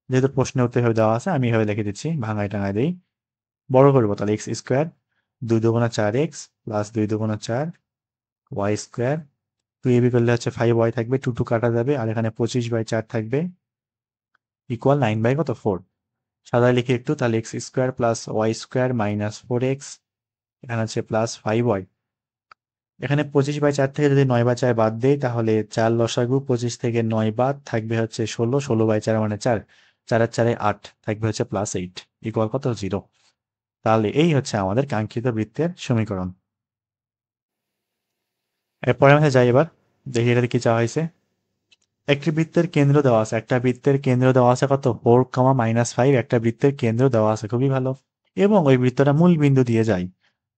যেহেতু প্রশ্নের উত্তর এভাবে দেওয়া আছে, আমি এভাবে লিখে দিচ্ছি, ভাঙাই টাঙাই দেই। বড় করবো, তাহলে x², 2 × 4x plus 2 × 4 y² 2ab করলে হচ্ছে 5y থাকবে, 2 কাটা যাবে, আর এখানে 25/4 থাকবে ইকুয়াল 9 কত 4। সাদায় লিখে একটু, তাহলে x square plus y square minus 4x, এখানে হচ্ছে প্লাস 5y। এখানে 25/4 থেকে যদি 9/4 বাদ দেই তাহলে 4 লসাগু, 25 থেকে 9 বাদ থাকবে হচ্ছে 16, 16/4 মানে 4, 4 আর 4 8 থাকবে হচ্ছে +8 ইকুয়াল কত 0। তাহলে এই হচ্ছে আমাদের কাঙ্ক্ষিত বৃত্তের সমীকরণ। এরপরে আমরা যাই, এবার দেখি এটাতে কি চাওয়া হয়েছে। একটি বৃত্তের কেন্দ্র দেওয়া আছে, একটা বৃত্তের কেন্দ্র দেওয়া আছে কত 4, একটা বৃত্তের কেন্দ্র দেওয়া আছে, খুবই ভালো। এবং ওই বৃত্তটা মূল বিন্দু দিয়ে যায়,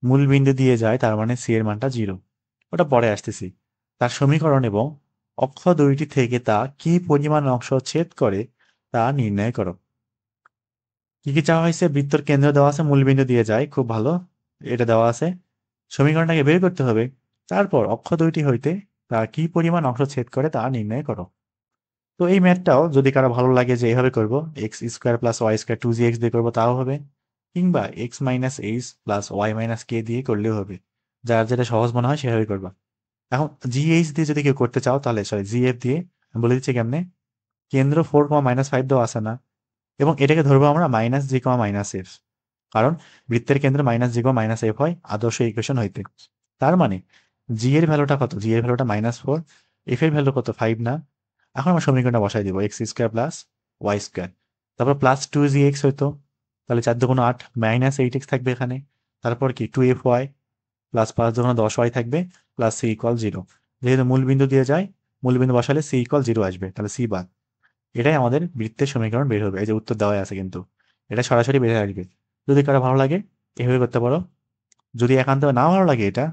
মূল বিন্দু দিয়ে যায়, তার মানে সি এর মানটা 0। ওটা পরে আসতেছি। তার সমীকরণ এবং অক্ষ দুইটি থেকে তা কি পরিমাণ অংশ ছেদ করে তা নির্ণয় করো। কি কি চাওয়া হয়েছে? বৃত্তর কেন্দ্র দেওয়া আছে, মূল বিন্দু দিয়ে যায়, খুব ভালো, এটা দেওয়া আছে। সমীকরণটাকে বের করতে হবে। তারপর অক্ষ দুইটি হইতে তা কি পরিমাণ অংশ ছেদ করে তা নির্ণয় করো। তো এই ম্যাথটাও যদি কারো ভালো লাগে যে এভাবে করবো, x square plus y square 2gx দিয়ে করবো তাও হবে, কিংবা x minus h plus y minus k দিয়ে করলেও হবে। যার যেটা সহজ মনে হয় সেভাবে করবা। এখন জিএইচ দিয়ে যদি কেউ করতে চাও তাহলে সরি জিএফ দিয়ে আমি বলে দিচ্ছি কেমনে। কেন্দ্র 4, -5 দেওয়া আছে না, এবং এটাকে ধরবো আমরা -g, -f, কারণ বৃত্তের কেন্দ্র -g, -f হয় আদর্শ ইকুয়েশন হইতে। তার মানে জি এর ভ্যালুটা কত? জি এর ভ্যালুটা -4, এফ এর ভ্যালু কত 5 না। এখন আমরা সমীকরণটা বসাই দিব, x square plus y square, তারপর প্লাস 2gx হইতো, তাহলে 4×2 = 8, -8x থাকবে এখানে, তারপর কি 2fy প্লাস 5×10y থাকবে, প্লাস সি ইকুয়াল 0। যেহেতু মূল বিন্দু দিয়ে যায়, মূল বিন্দু বসালে সি ইকুয়াল 0 আসবে, তাহলে সি বাদ। এটাই আমাদের বৃত্তের সমীকরণ বের হবে। এই যে উত্তর দেওয়া আছে কিন্তু এটা সরাসরি বের হয়ে আসবে। যদি কারো ভালো লাগে এভাবে করতে পারো, যদি একান্ত না ভালো লাগে এটা,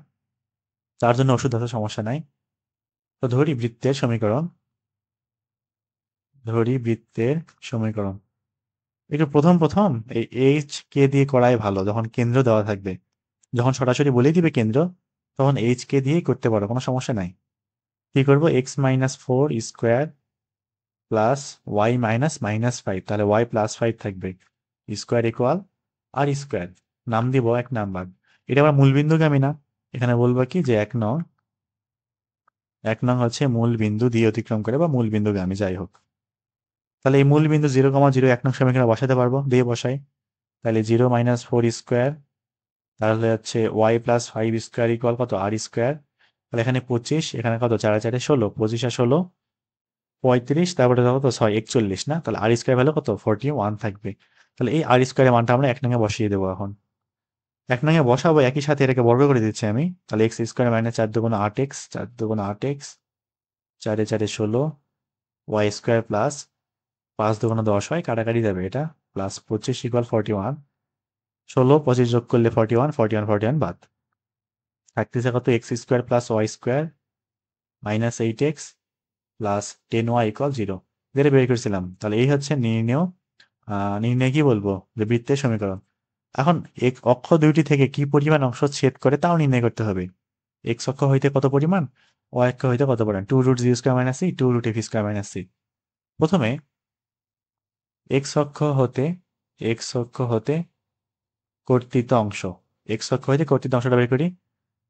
তার জন্য ওষুধ আছে, সমস্যা নাই। তো ধরি বৃত্তের সমীকরণ, ধরি বৃত্তের সমীকরণ একটু প্রথম প্রথম এই এইচ কে দিয়ে করাই ভালো, যখন কেন্দ্র দেওয়া থাকবে। যখন সরাসরি বলেই দিবে কেন্দ্র, তখন এইচ কে দিয়েই করতে পারো, কোনো সমস্যা নাই। কি করবো? x-4 square plus y minus -5, তাহলে ওয়াই প্লাস 5 থাকবে, স্কোয়ার ইকুয়াল আর স্কোয়ার, নাম দিব 1 নাম্বার। এটা আবার মূলবিন্দুগামী না, এখানে বলবো কি যে 1 নং, 1 নং হচ্ছে মূল বিন্দু দিয়ে অতিক্রম করে বা মূল বিন্দুগামী, যাই হোক। তাহলে এই মূল বিন্দু 0,0 1 নং সমীকরণে বসাতে পারবো, দিয়ে বসাই। তাহলে 0-4 স্কোয়ার, তাহলে হচ্ছে ওয়াই প্লাস 5 স্কোয়ার ইকুয়াল কত আর স্কোয়ার। তাহলে এখানে 25, এখানে কত 4 আর 4 16, 25 আর 16 35, তারপরে কত 6 41 না, তাহলে আর স্কোয়ার ভ্যালু কত 41 থাকবে। তাহলে এই আর স্কোয়ারের মানটা আমরা 1 নং বসিয়ে দেবো। এখন 1 নং বসাবো, একই সাথে এটাকে বর্গ করে দিচ্ছি আমি, তাহলে x square minus 4×8x, 4×8x, 4 4 16, y square plus 5×10 হয়, কাটাকাটি যাবে এটা, প্লাস 25 ইকুয়াল 41, 16 25 যোগ করলে 41, 41 41 বাদ থাকতেছে কত x square plus y square -8x plus 10y equal 0, যেটা বের করেছিলাম। তাহলে এই হচ্ছে নির্ণয় কি বলবো যে বৃত্তের সমীকরণ। এখন এক অক্ষ দুইটি থেকে কি পরিমাণ অংশ ছেদ করে তাও নির্ণয় করতে হবে। এক্স অক্ষ হইতে কত পরিমাণ, ওয়াই অক্ষ হইতে কত পরিমাণ, 2√g²-c, 2√f²-c। প্রথমে এক্স অক্ষ হতে, এক্স অক্ষ হতে কর্তিত অংশ, এক্স অক্ষ হইতে কর্তিত অংশটা বের করি,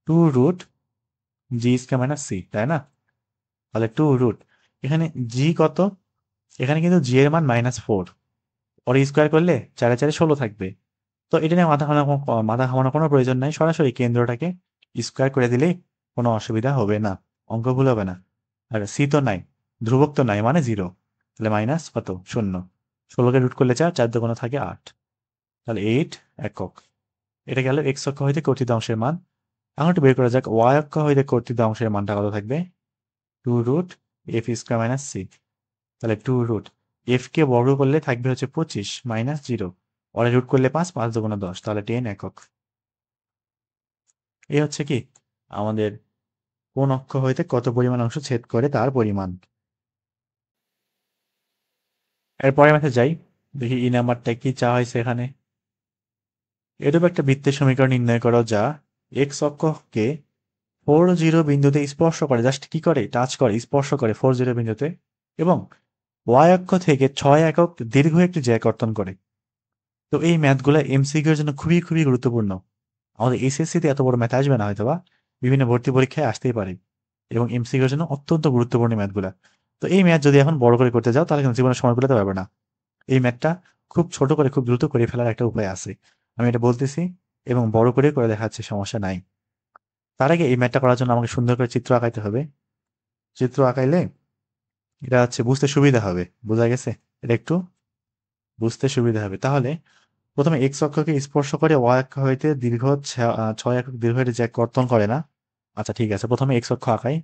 2√g²-c, তাই না? তাহলে 2 এখানে জি কত, এখানে কিন্তু জি এর মান -4, ওর স্কোয়ার করলে 4 4 16 থাকবে। তো এটা নিয়ে মাথা ঘামানোর কোনো প্রয়োজন নাই, সরাসরি কেন্দ্রটাকে স্কোয়ার করে দিলেই কোনো অসুবিধা হবে না, অঙ্ক ভুল হবে না। আর সি তো নাই, ধ্রুবক তো নাই, মানে 0, তাহলে মাইনাস কত 0, 16কে রুট করলে 4, 4 থাকে 8, তাহলে 8 একক। এটা গেল এক্স অক্ষ হইতে কর্তিত অংশের মান। এখন একটু বের করা যাক ওয়াই অক্ষ হইতে কর্তিত অংশের মানটা কত থাকবে, 2√f²-c, তাহলে 2 এফ কে বর্গ করলে থাকবে হচ্ছে 25 -0, ওরে রুট করলে 5, 5×10, তাহলে 10 একক। এই হচ্ছে কি আমাদের কোন অক্ষ হইতে কত পরিমাণ অংশ ছেদ করে তার পরিমাণ। এরপরে ম্যাথে যাই, দেখি ই নাম্বারটা কি চা হয়েছে এখানে। এরূপ একটা বৃত্তের সমীকরণ নির্ণয় করো যা এক্স অক্ষকে 4 বিন্দুতে স্পর্শ করে, জাস্ট কি করে টাচ করে, স্পর্শ করে 4 বিন্দুতে, এবং ওয়াই অক্ষ থেকে 6 একক দীর্ঘ একটি জ্যা কর্তন করে। তো এই ম্যাথগুলো এমসিকিউ এর জন্য খুবই খুবই গুরুত্বপূর্ণ। আমাদের এইচএসসি তে এত বড় ম্যাথ আসবে না হয়তোবা, বিভিন্ন ভর্তি পরীক্ষায় আসতেই পারে। এবং এমসিকিউর জন্য অত্যন্ত গুরুত্বপূর্ণ ম্যাথগুলা। তো এই ম্যাথ যদি এখন বড় করে করতে যাও তাহলে কিন্তু জীবনে সময় কুলাতে পারবে না। এই ম্যাথটা খুব ছোট করে খুব দ্রুত করে ফেলার একটা উপায় আছে। আমি এটা বলতেছি এবং বড় করে দেখাচ্ছি, সমস্যা নাই। তার আগে এই ম্যাথটা করার জন্য আমাকে সুন্দর করে চিত্র আঁকাইতে হবে। চিত্র আঁকাইলে এটা হচ্ছে বুঝতে সুবিধা হবে। বোঝা গেছে? এটা একটু বুঝতে সুবিধা হবে। তাহলে প্রথমে এক্স অক্ষকে স্পর্শ করে ওয়াই অক্ষ হইতে দীর্ঘ 6 একক দীর্ঘ হইতে যে কর্তন করে না। আচ্ছা ঠিক আছে, প্রথমে এক্স অক্ষ আঁকাই।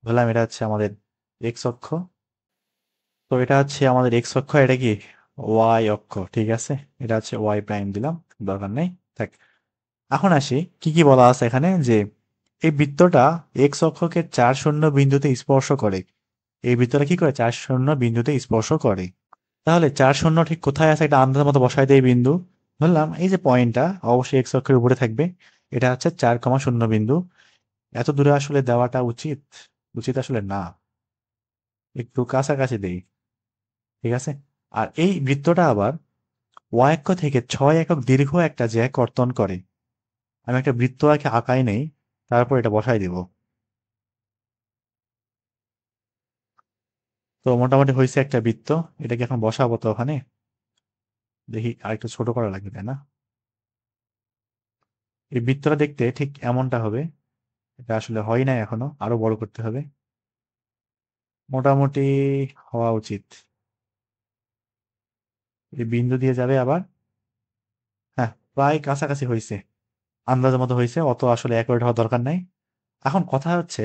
বললাম এটা হচ্ছে আমাদের এক্স অক্ষ। তো এটা হচ্ছে আমাদের এক্স অক্ষ, এটা কি ওয়াই অক্ষ, ঠিক আছে। এটা হচ্ছে ওয়াই প্রাইম দিলাম, দরকার নেই, থাক। এখন আসি কি কি বলা আছে এখানে, যে এই বৃত্তটা এক্স অক্ষকে 4 শূন্য বিন্দুতে স্পর্শ করে। এই বৃত্তটা কি করে 4 শূন্য বিন্দুতে স্পর্শ করে। তাহলে 4 শূন্য ঠিক কোথায় আছে একটা আন্দাজ মতো বসাই দেয় বিন্দু। বললাম এই যে পয়েন্টটা অবশ্যই এক্স অক্ষের উপরে থাকবে। এটা হচ্ছে 4,0 বিন্দু। এত দূরে আসলে দেওয়াটা উচিত উচিত আসলে না, একটু কাছাকাছি দেই, ঠিক আছে। আর এই বৃত্তটা আবার ওয়াই অক্ষ থেকে 6 একক দীর্ঘ একটা জ্যা কর্তন করে। আমি একটা বৃত্ত আঁকে আঁকাই নেই, তারপর এটা বসাই দিব। তো মোটামুটি হয়েছে একটা বৃত্ত। এটাকে এখন বসাবো তো ওখানে। দেখি আরেকটু ছোট করা লাগবে, তাই না? এই বৃত্তটা দেখতে ঠিক এমনটা হবে। এটা আসলে হয় নাই এখনো, আরো বড় করতে হবে। মোটামুটি হওয়া উচিত। এই বিন্দু দিয়ে যাবে আবার। হ্যাঁ, প্রায় কাছাকাছি হয়েছে, আন্দাজের মতো হয়েছে, অত আসলে অ্যাকুরেট হওয়ার দরকার নাই। এখন কথা হচ্ছে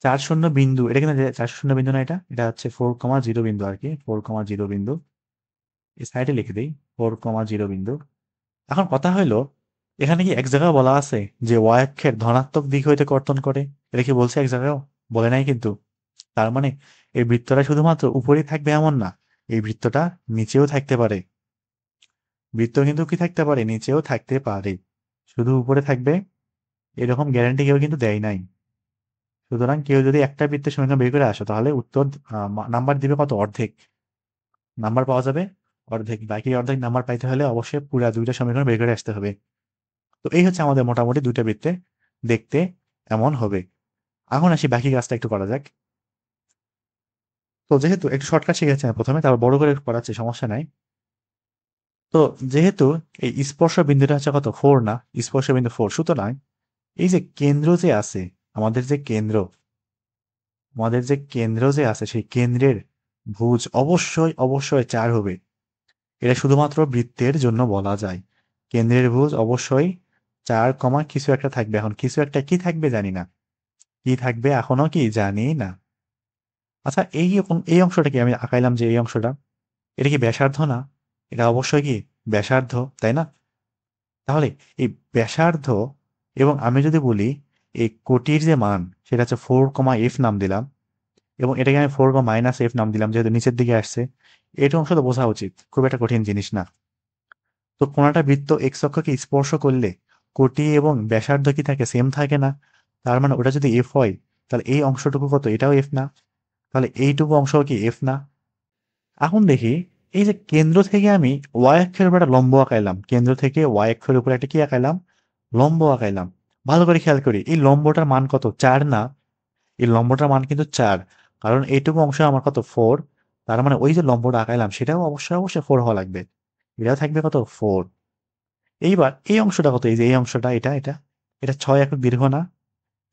4 শূন্য বিন্দু, এটা কিন্তু 4 শূন্য বিন্দু না, এটা এটা হচ্ছে 4,0 বিন্দু আর কি, 4,0 বিন্দু। এই সাইডে লিখে দিই 4,0 বিন্দু। এখন কথা হইলো, এখানে কি এক জায়গায় বলা আছে যে ওয়াই অক্ষের ধনাত্মক দিক হইতে কর্তন করে? এটা কি বলছে এক জায়গায়ও? বলে নাই কিন্তু। তার মানে এই বৃত্তটা শুধুমাত্র উপরেই থাকবে এমন না, এই বৃত্তটা নিচেও থাকতে পারে। বৃত্ত কিন্তু কি থাকতে পারে, নিচেও থাকতে পারে। শুধু উপরে থাকবে এরকম গ্যারান্টি কেউ কিন্তু দেয় নাই। সুতরাং কেউ যদি একটা বৃত্তের সমীকরণ বের করে আসো তাহলে উত্তর নাম্বার দিবে কত, অর্ধেক নাম্বার পাওয়া যাবে। অর্ধেক, বাকি অর্ধেক নাম্বার পাইতে হলে অবশ্যই পুরা দুইটা সমীকরণ বের করে আসতে হবে। তো এই হচ্ছে আমাদের মোটামুটি দুইটা বৃত্তে দেখতে এমন হবে। এখন আসি বাকি কাজটা একটু করা যাক। তো যেহেতু একটু শর্টকাট শিখেছি আমি প্রথমে, তারপর বড় করে করাচ্ছি, সমস্যা নাই। তো যেহেতু এই স্পর্শ বিন্দুটা হচ্ছে কত, 4 না, স্পর্শ বিন্দু 4, সুতরাং এই যে কেন্দ্র যে আছে, আমাদের যে কেন্দ্র আমাদের যে কেন্দ্র যে আছে সেই কেন্দ্রের ভুজ অবশ্যই অবশ্যই 4 হবে। এটা শুধুমাত্র বৃত্তের জন্য বলা যায়। কেন্দ্রের ভুজ অবশ্যই 4 কমা কিছু একটা থাকবে। এখন কিছু একটা কি থাকবে জানি না, কি থাকবে এখনো কি জানি না। আচ্ছা, এই অংশটা কি আমি আঁকাইলাম, যে এই অংশটা, এটা কি ব্যাসার্ধ না? এটা অবশ্যই কি ব্যাসার্ধ, তাই না? তাহলে এই ব্যাসার্ধ, এবং আমি যদি বলি এই কোটির যে মান সেটা হচ্ছে 4,f নাম দিলাম, এবং এটাকে আমি 4,-f নাম দিলাম যেহেতু নিচের দিকে আসছে। এটা অংশ তো বোঝা উচিত, খুব একটা কঠিন জিনিস না। তো কোনটা বৃত্ত এক্স অক্ষকে স্পর্শ করলে কোটি এবং ব্যাসার্ধ কি থাকে, সেম থাকে না? তার মানে ওটা যদি এফ হয় তাহলে এই অংশটুকু কত, এটাও এফ না? তাহলে এইটুকু অংশ কি এফ না? এখন দেখি, এই যে কেন্দ্র থেকে আমি ওয়াই অক্ষের উপর একটা লম্ব আঁকাইলাম, কেন্দ্র থেকে ওয়াই অক্ষের উপর একটা কি আঁকাইলাম, লম্ব আঁকাইলাম। ভালো করে খেয়াল করি এই লম্বটার মান কত, 4 না? এই লম্বটার মান কিন্তু 4, কারণ এইটুকু অংশ আমার কত, 4। তার মানে ওই যে লম্বটা আঁকাইলাম সেটাও অবশ্যই অবশ্যই 4 হওয়া লাগবে। এটাও থাকবে কত, 4। এইবার এই অংশটা কত, এই যে এই অংশটা, এটা এটা এটা 6 একক দীর্ঘ না?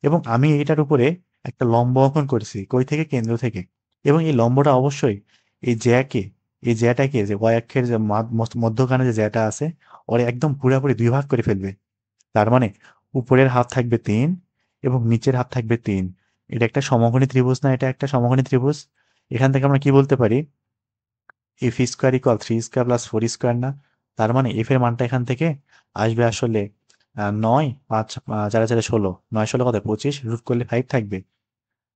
এবং আমি এটার উপরে একটা লম্ব অঙ্কন করেছি, কই থেকে, কেন্দ্র থেকে। এবং এই লম্বটা অবশ্যই এই জ্যাকে, এই জ্যাটাকে, যে ওয়াই অক্ষের যে মধ্যখানে যে জ্যাটা আছে ওর একদম পুরোপুরি 2 ভাগ করে ফেলবে। তার মানে উপরের হাফ থাকবে 3 এবং নিচের হাফ থাকবে 3। এটা একটা সমকোণী ত্রিভুজ না? এটা একটা সমকোণী ত্রিভুজ। এখান থেকে আমরা কি বলতে পারি, F square equal 3 square plus 4 square না? তার মানে এফ এর মানটা এখান থেকে আসবে আসলে 9, 5, 4 4 16, 9 16 কত, 25, রুট করলে 5 থাকবে।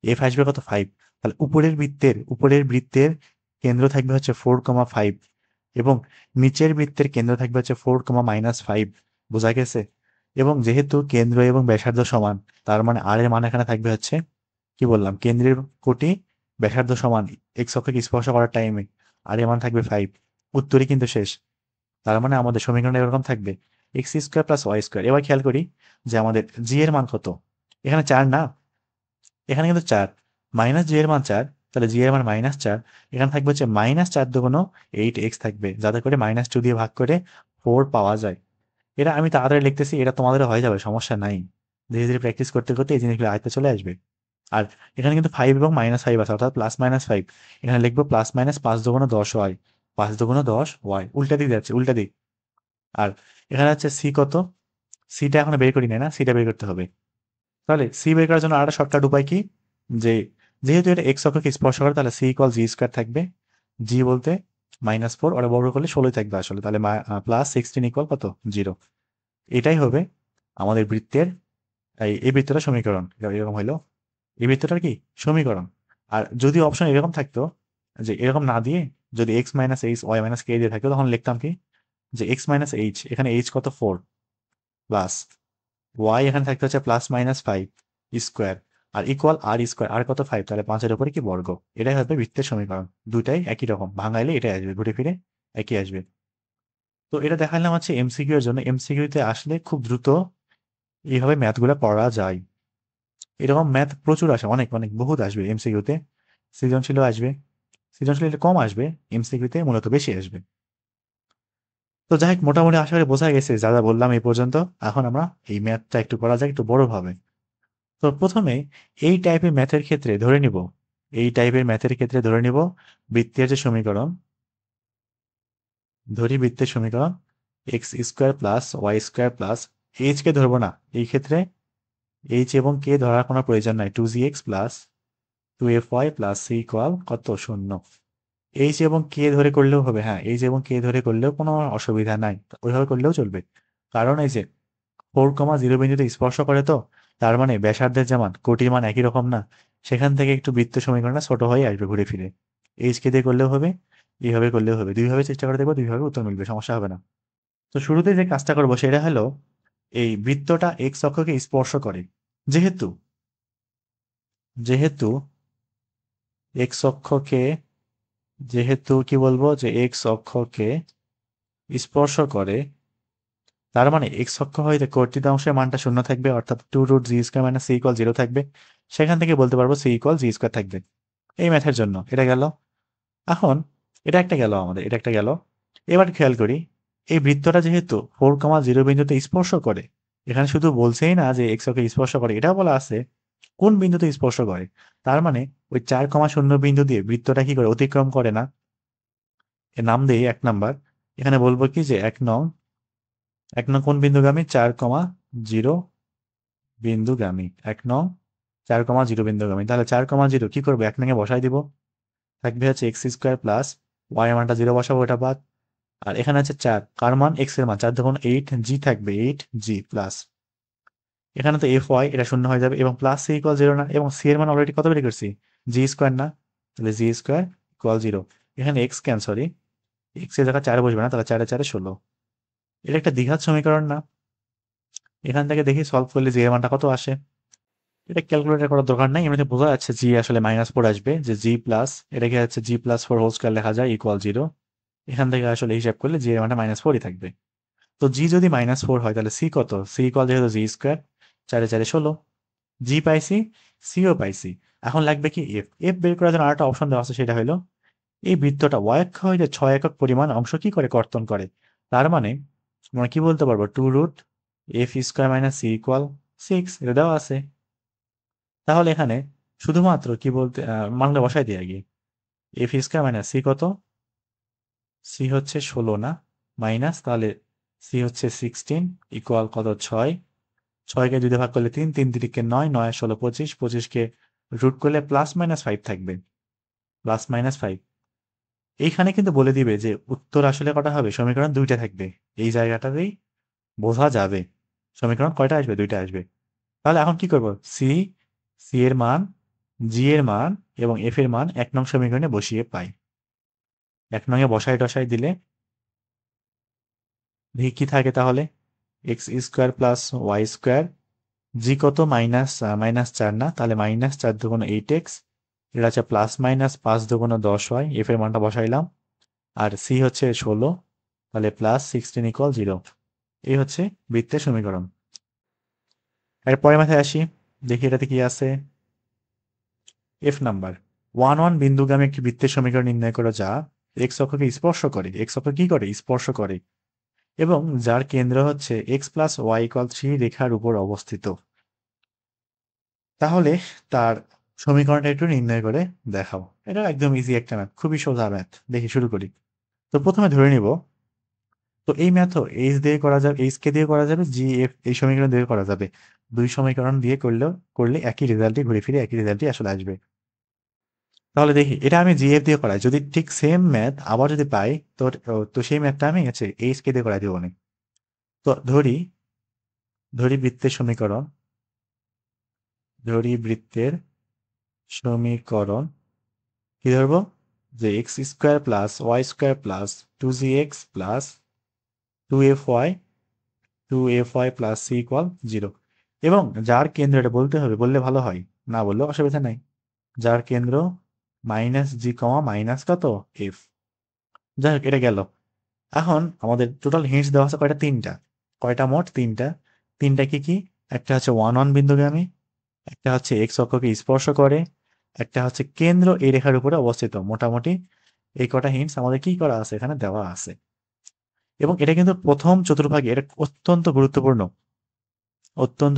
এফ আসবে কত, 5। তাহলে উপরের বৃত্তের কেন্দ্র থাকবে হচ্ছে 4,5, এবং নিচের বৃত্তের কেন্দ্র থাকবে হচ্ছে 4,-5। বোঝা গেছে? এবং যেহেতু কেন্দ্র এবং ব্যাসার্ধ সমান, তার মানে আর এর মান এখানে থাকবে হচ্ছে, কি বললাম, কেন্দ্রের কোটি ব্যাসার্ধ সমান, এক্স অক্ষকে স্পর্শ করার টাইমে আর এর মান থাকবে 5। উত্তরই কিন্তু শেষ। তার মানে আমাদের সমীকরণটা এরকম থাকবে, x square plus y square. এবার খেয়াল করি যে আমাদের জি এর মান কত, এখানে 4 না? এখানে কিন্তু 4, মাইনাস জি এর মান 4, তাহলে জি এর মান -4, এখানে থাকবে হচ্ছে -4 দুগুণ 8x থাকবে, যাতে করে -2 দিয়ে ভাগ করে 4 পাওয়া যায়। এটা আমি তাড়াতাড়ি লিখতেছি, এটা তোমাদেরও হয়ে যাবে, সমস্যা নাই। ধীরে ধীরে প্র্যাকটিস করতে করতে এই জিনিসগুলো আয়ত্তে চলে আসবে। আর এখানে কিন্তু 5 এবং -5 আছে, অর্থাৎ +-5। এখানে লিখবো +-5 দুগুণ 10 হয়, 5 দুগুণ 10 হয়, উল্টা দিক যাচ্ছে, উল্টা দিক। আর এখানে হচ্ছে সি কত, সিটা এখনো বের করি নাই না, সিটা বের করতে হবে। তাহলে সি বের করার জন্য আরেকটা শর্টকাট উপায় কি, যে যেহেতু এটা এক্স অক্ষকে স্পর্শ করে, তাহলে সি ইকুয়াল জি স্কোয়ার থাকবে। জি বলতে -4, ওটা বর্গ করলে 16 থাকবে আসলে, তাহলে +16 ইকুয়াল কত, 0। এটাই হবে আমাদের বৃত্তের এই বৃত্তটার সমীকরণ। এরকম হইলো এই বৃত্তটার কি সমীকরণ। আর যদি অপশন এরকম থাকতো, যে এরকম না দিয়ে যদি x minus h y minus k দিয়ে থাকতো, তখন লিখতাম কি, যে এক্স মাইনাস এইচ, এখানে এইচ কত 4, প্লাস ওয়াই এখানে থাকতে হচ্ছে +-5 স্কোয়ার, আর ইকুয়াল আর স্কোয়ার, আর কত 5, তাহলে 5-এর উপরে কি বর্গ। এটাই হবে বৃত্তের সমীকরণ। দুইটাই একই রকম, ভাঙাইলে এটাই আসবে, ঘুরে ফিরে একই আসবে। তো এটা দেখালাম হচ্ছে এমসিকিউ এর জন্য। এমসিকিউ তে আসলে খুব দ্রুত এইভাবে ম্যাথগুলো পড়া যায়। এরকম ম্যাথ প্রচুর আসে, অনেক অনেক বহুত আসবে এমসিকিউ তে। সৃজনশীলও আসবে, সৃজনশীল একটু কম আসবে, এমসিকিউ তে মূলত বেশি আসবে। তো যাই হোক, মোটামুটি আশা করি বোঝা গেছে যা যা বললাম এই পর্যন্ত। এখন আমরা এই ম্যাথটা একটু করা যায় একটু বড় ভাবে। তো প্রথমে এই টাইপের ম্যাথের ক্ষেত্রে ধরে নিব, এই টাইপের ম্যাথের ক্ষেত্রে ধরে নিব বৃত্তের যে সমীকরণ, ধরি বৃত্তের সমীকরণ x square plus y square plus, h কে ধরবো না এই ক্ষেত্রে, এইচ এবং কে ধরার কোনো প্রয়োজন নাই, 2gx plus 2fy plus c equal কত, 0। এইচ এবং কে ধরে করলেও হবে, হ্যাঁ এইচ এবং কে ধরে করলেও কোনো অসুবিধা নাই, ওইভাবে করলেও চলবে। কারণ এই যে 4,0 বিন্দুতে স্পর্শ করে, তো তার মানে ব্যাসার্ধের যেমন কোটির মান একই রকম না, সেখান থেকে একটু বৃত্ত সমীকরণটা ছোট হয়ে আসবে ঘুরে ফিরে। এইচ কে দিয়ে করলেও হবে, এইভাবে করলেও হবে, দুইভাবে চেষ্টা করে দেখবো, দুইভাবে উত্তর মিলবে, সমস্যা হবে না। তো শুরুতে যে কাজটা করবো সেটা হলো, এই বৃত্তটা এক্স অক্ষকে স্পর্শ করে, যেহেতু যেহেতু এক্স অক্ষকে, যেহেতু কি বলবো, যে এক্স অক্ষকে স্পর্শ করে, তার মানে এক্স অক্ষ হইতে কর্তৃত অংশের মানটা 0 থাকবে, অর্থাৎ 2√g² - c = 0 থাকবে। সেখান থেকে বলতে পারবো c = g² থাকবে। এই ম্যাথের জন্য এটা গেল। এখন এটা একটা গেল, আমাদের এটা একটা গেল। এবার খেয়াল করি, এই বৃত্তটা যেহেতু 4,0 বিন্দুতে স্পর্শ করে, এখানে শুধু বলছেই না যে এক্স অক্ষে স্পর্শ করে, এটাও বলা আছে কোন বিন্দুতে স্পর্শ করে। তার মানে ওই 4,0 বিন্দু দিয়ে বৃত্তটা কি করে অতিক্রম করে না, এর নাম দেই 1 নাম্বার। এখানে বলবো কি, যে 1 নং কোন বিন্দুগামী, 4,0 বিন্দুগামী, 1 নং 4,0 বিন্দুগামী। তাহলে 4,0 কি করবো, 1 নং এ বসাই দিব, থাকবে হচ্ছে এক্স স্কোয়ার প্লাস ওয়াই মানটা 0 বসাবো, এটা বাদ। আর এখানে আছে 4, কার মান, এক্স এর মান, 4 যখন 8 জি থাকবে, 8g প্লাস এখানে তো এফ ওয়াই, এটা 0 হয়ে যাবে, এবং প্লাস সি ইকুয়াল 0 না, এবং সি এর মান অলরেডি কত বের করছি, জি স্কোয়ার না, তাহলে জি স্কোয়ার ইকুয়াল 0। এখানে এক্স ক্যান, সরি এক্স এর জায়গায় 4 বসবে না, তাহলে 4 4 16। এটা একটা দ্বিঘাত সমীকরণ না। এখান থেকে দেখি সলভ করলে জি এর মানটা কত আসে। এটা ক্যালকুলেটর করার দরকার নাই, এমনিতে বোঝা যাচ্ছে জি আসলে -4 আসবে, যে জি প্লাস এটাকে হচ্ছে g+4 হোল স্কয়ার লেখা যায় ইকুয়াল 0। এখান থেকে আসলে হিসাব করলে জি এর মানটা -4ই থাকবে। তো জি যদি -4 হয়, তাহলে সি কত, সি ইকুয়াল যেহেতু জি স্কোয়ার, 4 4 16, জি পাইছি, সিও পাইছি। এখন লাগবে কি, এফ। এফ বের করার জন্য আরেকটা অপশন দেওয়া আছে, সেটা হলো এই বৃত্তটা অক্ষ হইতে 6 একক পরিমাণ অংশ কি করে কর্তন করে। তার মানে আমরা কি বলতে পারবো, 2√f² - c = 6, এটা দেওয়া আছে। তাহলে এখানে শুধুমাত্র কি বলতে, মানটা বসাই দিই আগে, f² - c কত, সি হচ্ছে 16 না, মাইনাস, তাহলে সি হচ্ছে 16 ইকুয়াল কত, 6। 6কে 2 দিয়ে ভাগ করলে 3, 3 3 9, 9 16 25, 25কে রুট করলে +-5 থাকবে, +-5। এইখানে কিন্তু বলে দিবে যে উত্তর আসলে কটা হবে, সমীকরণ 2টা থাকবে। এই জায়গাটাতেই বোঝা যাবে সমীকরণ কয়টা আসবে, 2টা আসবে। তাহলে এখন কি করব, সি, সি এর মান, জি এর মান এবং এফ এর মান 1 নং সমীকরণে বসিয়ে পাই। 1 নং এ বসাই টসাই দিলে দেখি কি থাকে, তাহলে x square plus y square, g কত, -4 না, তাহলে -4 দুগুণ 8x, এটা হচ্ছে +-5 দুগুণ 10 হয়, এফ এর মানটা বসাইলাম। আর সি হচ্ছে 16, তাহলে +16 = 0। এই হচ্ছে বৃত্তের সমীকরণ। এর পরের মাথায় আসি, দেখি এটাতে কি আছে। F number. 1 1 বিন্দুগামী একটি বৃত্তের সমীকরণ নির্ণয় করো যা এক্স অক্ষকে স্পর্শ করে, এক্স অক্ষ কি করে স্পর্শ করে, এবং যার কেন্দ্র হচ্ছে এক্স প্লাস ওয়াই ইকুয়াল 3 রেখার উপর অবস্থিত। তাহলে তার সমীকরণটা একটু নির্ণয় করে দেখাও। এটা একদম ইজি একটা ম্যাথ, খুবই সোজা ম্যাথ। দেখি শুরু করি। তো প্রথমে ধরে নিব, তো এই ম্যাথও এইচ দিয়ে করা যাবে, এইচ কে দিয়ে করা যাবে, জি এফ এই সমীকরণ দিয়ে করা যাবে। দুই সমীকরণ দিয়ে করলে একই রেজাল্টই, ঘুরে ফিরে একই রেজাল্টই আসলে আসবে। তাহলে দেখি, এটা আমি জি এফ দিয়ে করাই, যদি ঠিক সেম ম্যাথ আবার যদি পাই, তো তো সেই ম্যাথটা আমি এইচ কে দিয়ে করাই দেবো না। তো ধরি বৃত্তের সমীকরণ, কি ধরবো, যে x square plus y square plus 2gx plus 2fy plus c equal 0, এবং যার কেন্দ্র, এটা বলতে হবে, বললে ভালো হয়, না বললেও অসুবিধা নাই, যার কেন্দ্র মাইনাস জি কমা মাইনাস কত এফ। যাই হোক, এটা গেল। এখন আমাদের টোটাল হিন্টস দেওয়া আছে কয়টা, তিনটা। কয়টা মোট, তিনটা। তিনটা কি কি? একটা হচ্ছে 1 1 বিন্দুগামী, একটা হচ্ছে এক্স অক্ষকে স্পর্শ করে, একটা হচ্ছে কেন্দ্র এই রেখার উপরে অবস্থিত। মোটামুটি এই কটা হিন্টস আমাদের কি করা আছে, এখানে দেওয়া আছে। এবং এটা কিন্তু প্রথম চতুর্ভাগে, এটা অত্যন্ত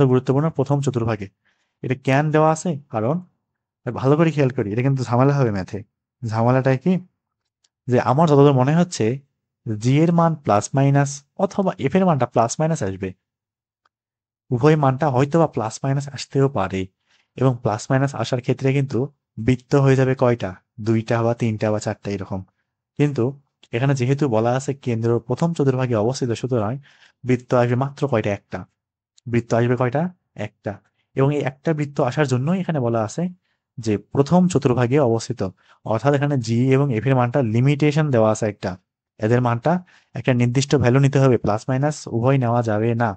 গুরুত্বপূর্ণ প্রথম চতুর্ভাগে। এটা কেন দেওয়া আছে, কারণ ভালো করে খেয়াল করি, এটা কিন্তু ঝামেলা হবে ম্যাথে। ঝামেলাটা কি, যে আমার যতদূর মনে হচ্ছে জি এর মান প্লাস মাইনাস, অথবা এফ এর মানটা প্লাস মাইনাস আসবে। উভয় মানটা হয়তো বা প্লাস মাইনাস আসতেও পারে, এবং প্লাস মাইনাস আসার ক্ষেত্রে কিন্তু বৃত্ত হয়ে যাবে কয়টা, দুইটা বা তিনটা বা চারটা এরকম। কিন্তু এখানে যেহেতু বলা আছে কেন্দ্র প্রথম চতুর্ভাগে অবস্থিত, সুতরাং বৃত্ত আসবে মাত্র কয়টা, একটা। বৃত্ত আসবে কয়টা, একটা। এবং এই একটা বৃত্ত আসার জন্যই এখানে বলা আছে যে প্রথম চতুর্ভাগে অবস্থিত। অর্থাৎ এখানে জি এবং এফ এর মানটা লিমিটেশন দেওয়া আছে একটা, এদের মানটা একটা নির্দিষ্ট ভ্যালু নিতে হবে, প্লাস মাইনাস উভয় নেওয়া যাবে না।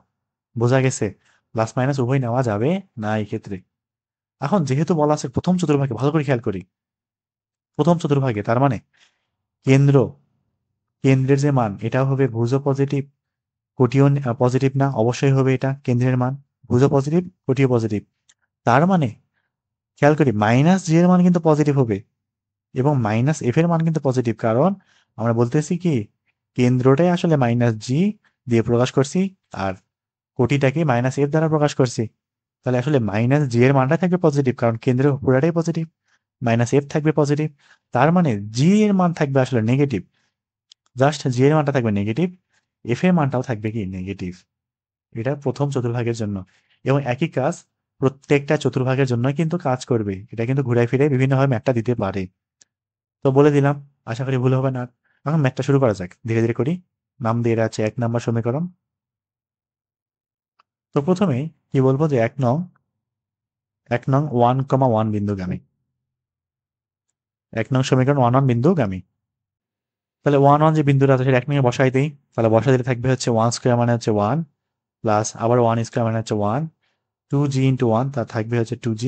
বোঝা গেছে? প্লাস মাইনাস উভয় নেওয়া যাবে না এই ক্ষেত্রে। এখন যেহেতু বলা আছে প্রথম চতুর্ভাগে, ভালো করে খেয়াল করি, প্রথম চতুর্ভাগে, তার মানে কেন্দ্র, কেন্দ্রের যে মান এটাও হবে ভুজ পজিটিভ, কোটিও পজিটিভ না, অবশ্যই হবে এটা কেন্দ্রের মান ভুজ পজিটিভ, কোটিও পজিটিভ। তার মানে খেয়াল করি, মাইনাস জি এর মান কিন্তু পজিটিভ হবে, এবং মাইনাস এফ এর মান কিন্তু পজিটিভ, কারণ আমরা বলতেছি কি কেন্দ্রটাই আসলে মাইনাস জি দিয়ে প্রকাশ করছি, আর কোটিটাকে মাইনাস এফ দ্বারা প্রকাশ করছি। তাহলে আসলে মাইনাস জি এর মানটা থাকবে পজিটিভ, কারণ কেন্দ্রের পুরাটাই পজিটিভ। মাইনাস এফ থাকবে পজিটিভ, তার মানে জি এর মান থাকবে আসলে নেগেটিভ। জাস্ট জি এর মানটা থাকবে নেগেটিভ, এফ এর মানটাও থাকবে কি নেগেটিভ। এটা প্রথম চতুর্ভাগের জন্য, এবং একই কাজ প্রত্যেকটা চতুর্ভাগের জন্য কিন্তু কাজ করবে। এটা কিন্তু ঘুরে ফিরে বিভিন্নভাবে ম্যাথটা দিতে পারে। তো বলে দিলাম, আশা করি ভুল হবে না। এখন ম্যাথটা শুরু করা যাক, ধীরে ধীরে করি। নাম দিয়ে আছে 1 নম্বর সমীকরণ। তো প্রথমেই কি বলবো, যে 1 নং 1,1 বিন্দুগামী, 1 নং সমীকরণ 1 1 বিন্দুগামী। তাহলে 1 1 যে বিন্দুটা আছে সেটা 1 নং বসাই দিই। তাহলে বসাই দিলে থাকবে হচ্ছে 1 স্কোয়ার মানে হচ্ছে 1, প্লাস আবার 1 স্কোয়ার মানে হচ্ছে 1, 2g ইন্টু 1, তার থাকবে হচ্ছে 2g,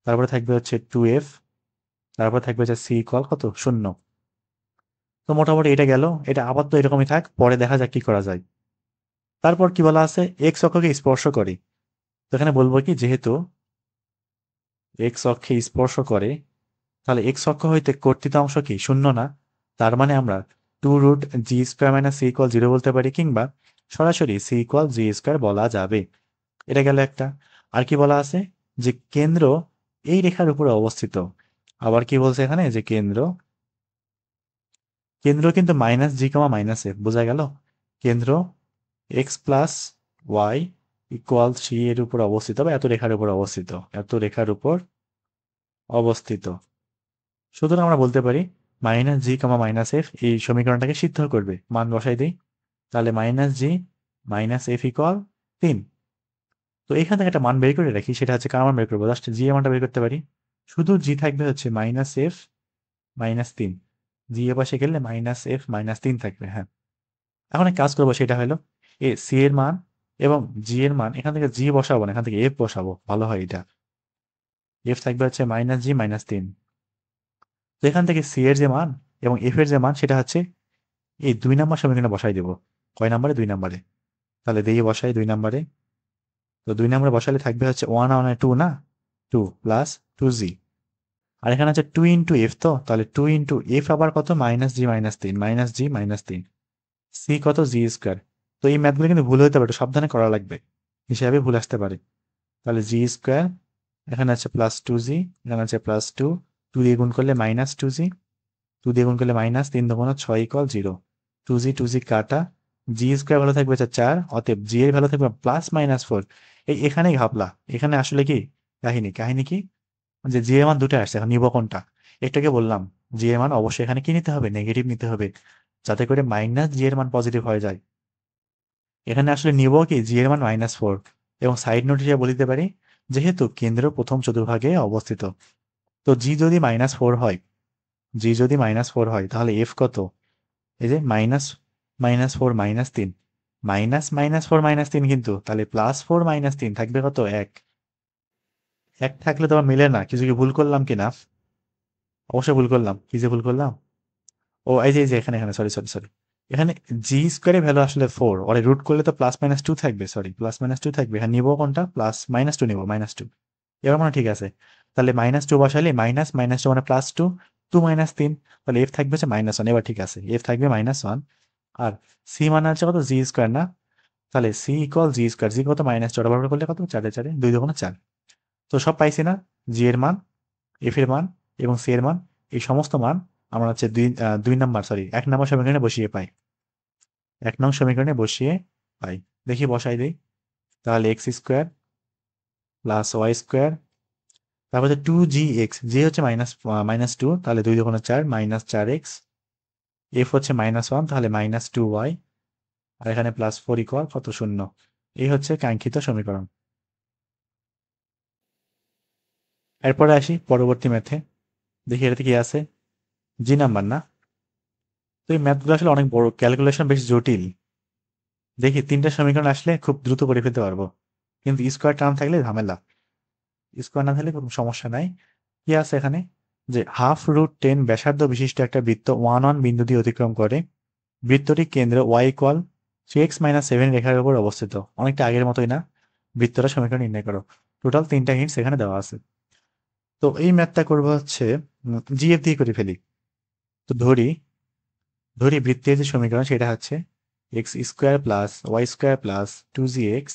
তারপরে থাকবে হচ্ছে 2f, তারপর থাকবে হচ্ছে সি ইকুয়াল কত, 0। তো মোটামুটি এটা গেল। এটা আপাতত এরকমই থাক, পরে দেখা যাক কি করা যায়। তারপর কি বলা আছে, এক্স অক্ষকে স্পর্শ করি। তো এখানে বলবো কি, যেহেতু এক্স অক্ষে স্পর্শ করে, তাহলে এক্স অক্ষ হইতে কর্তিত অংশ কি শূন্য না, তার মানে আমরা 2√g² - c = 0 বলতে পারি, কিংবা সরাসরি c = g² বলা যাবে। এটা গেল একটা। আর কি বলা আছে, যে কেন্দ্র এই রেখার উপরে অবস্থিত। আবার কি বলছে এখানে, যে কেন্দ্র কিন্তু minus g comma minus f, বোঝা গেল। কেন্দ্র x plus y equal c এর উপর অবস্থিত, বা এত রেখার উপর অবস্থিত, এত রেখার উপর অবস্থিত। সুতরাং আমরা বলতে পারি minus g comma minus F এই সমীকরণটাকে সিদ্ধ করবে। মান বসাই দিই, তাহলে মাইনাস জি মাইনাস এফ ইকুয়াল 3। তো এখান থেকে একটা মান বের করে রাখি, সেটা হচ্ছে কার মান বের করবো, জাস্ট জি এর মানটা বের করতে পারি। শুধু জি থাকবে হচ্ছে মাইনাস এফ -3, জি এ পাশে গেলে মাইনাস এফ -3 থাকবে। হ্যাঁ, এখন এক কাজ করবো, সেটা হলো সি এর মান এবং জি এর মান, এখান থেকে জি বসাবো না, এখান থেকে এফ বসাবো, ভালো হয় এটা। এফ থাকবে হচ্ছে মাইনাস জি -3। তো এখান থেকে সি এর যে মান এবং এফ এর যে মান, সেটা হচ্ছে এই 2 নম্বর সমীকরণে বসাই দেবো। কয় নাম্বারে, 2 নম্বরে। তাহলে দিয়ে বসাই 2 নম্বরে। তো 2 নম্বরে বসালে থাকবে হচ্ছে 1 1 2 না, 2 প্লাস 2g আর এখানে আছে 2 × f, তো তাহলে 2 × f আবার কত, -g - 3, -g - 3, সি কত, g²। তো এই ম্যাথগুলো কিন্তু ভুল হতে পারে, একটু সাবধানে করা লাগবে, হিসাবে ভুল আসতে পারে। তাহলে g², এখানে আছে +2g, এখানে আছে +2, 2 দিয়ে গুণ করলে -2g, 2 দিয়ে গুণ করলে -3 × 6 = 0, 2g কাটা, g² ভ্যালু থাকবে হচ্ছে 4, অতএব g এর ভ্যালু থাকবে +-4। এখানেই ঘাপলা, এখানে আসলে কি কাহিনী কি, যে জি এর মান দুটো আসছে, এখন নিব কোনটা? একটাকে বললাম জি এর মান অবশ্যই এখানে কি নিতে হবে, নেগেটিভ নিতে হবে, যাতে করে জি এর মান পজিটিভ হয়ে যায়। এখানে আসলে নিব কি, জি এর মান -4, এবং সাইড নোট হিসেবে বলে দিতে পারি, যেহেতু কেন্দ্র প্রথম চতুর্ভাগে অবস্থিত, তো জি যদি -4 হয়, তাহলে এফ কত, এই যে -4 -3, -4 -3, কিন্তু তাহলে +4 -3 থাকবে কত, 1। এক থাকলে তো আবার মিলে না, কিছু কি ভুল করলাম কিনা? অবশ্যই ভুল করলাম, কি যে ভুল করলাম, ও এই যে এখানে সরি, এখানে জি² ভ্যালু আসলে 4, ওরে রুট করলে তো +-2 থাকবে, সরি +-2 থাকবে, এখানে নিবো কোনটা, -2 নিবো, -2। এবার মানে ঠিক আছে, তাহলে -2 বসালে --2 মানে +2, 2 -3, তাহলে এফ থাকবে হচ্ছে -1, এবার ঠিক আছে, এফ থাকবে -1। আর সি মানে হচ্ছে কত, জি² না, তাহলে সি = জি², জি কত, -4, ব্যবহার করলে কত, 4 2 × 4। তো সব পাইছি না, জি এর মান, এফ এর মান এবং সি এর মান, এই সমস্ত মান আমরা হচ্ছে 1 নম্বর সমীকরণে বসিয়ে পাই, 1 নং সমীকরণে বসিয়ে পাই। দেখি বসাই দিই, তাহলে x² + y², তারপর হচ্ছে 2gx, জি হচ্ছে -2, তাহলে 2 × 4 -4x, এফ হচ্ছে -1, তাহলে -2y, আর এখানে +4 = কত, 0। এই হচ্ছে কাঙ্ক্ষিত সমীকরণ। এরপরে আসি পরবর্তী ম্যাথে, দেখি এটাতে কি আছে, জি নাম্বার না, তো এই ম্যাথগুলো আসলে অনেক বড়, ক্যালকুলেশন বেশ জটিল। দেখি 3টা সমীকরণ আসলে খুব দ্রুত করে ফেলতে পারবো, কিন্তু স্কোয়ার টার্ম থাকলে ঝামেলা, স্কোয়ার না থাকলে কোনো সমস্যা নাই। কি আছে এখানে, যে ½ √10 ব্যাসার্ধ বিশিষ্ট একটা বৃত্ত 1 বিন্দু দিয়ে অতিক্রম করে, বৃত্তটির কেন্দ্র y = 3x - 7 রেখার উপর অবস্থিত। অনেকটা আগের মতোই না, বৃত্তটা সমীকরণ নির্ণয় করো। টোটাল 3টা হিন্টস এখানে দেওয়া আছে। তো এই ম্যাথটা করবো হচ্ছে জিএফ দিয়ে করে ফেলি। তো ধরি বৃত্তের যে সমীকরণ সেটা হচ্ছে x² + y² + 2gx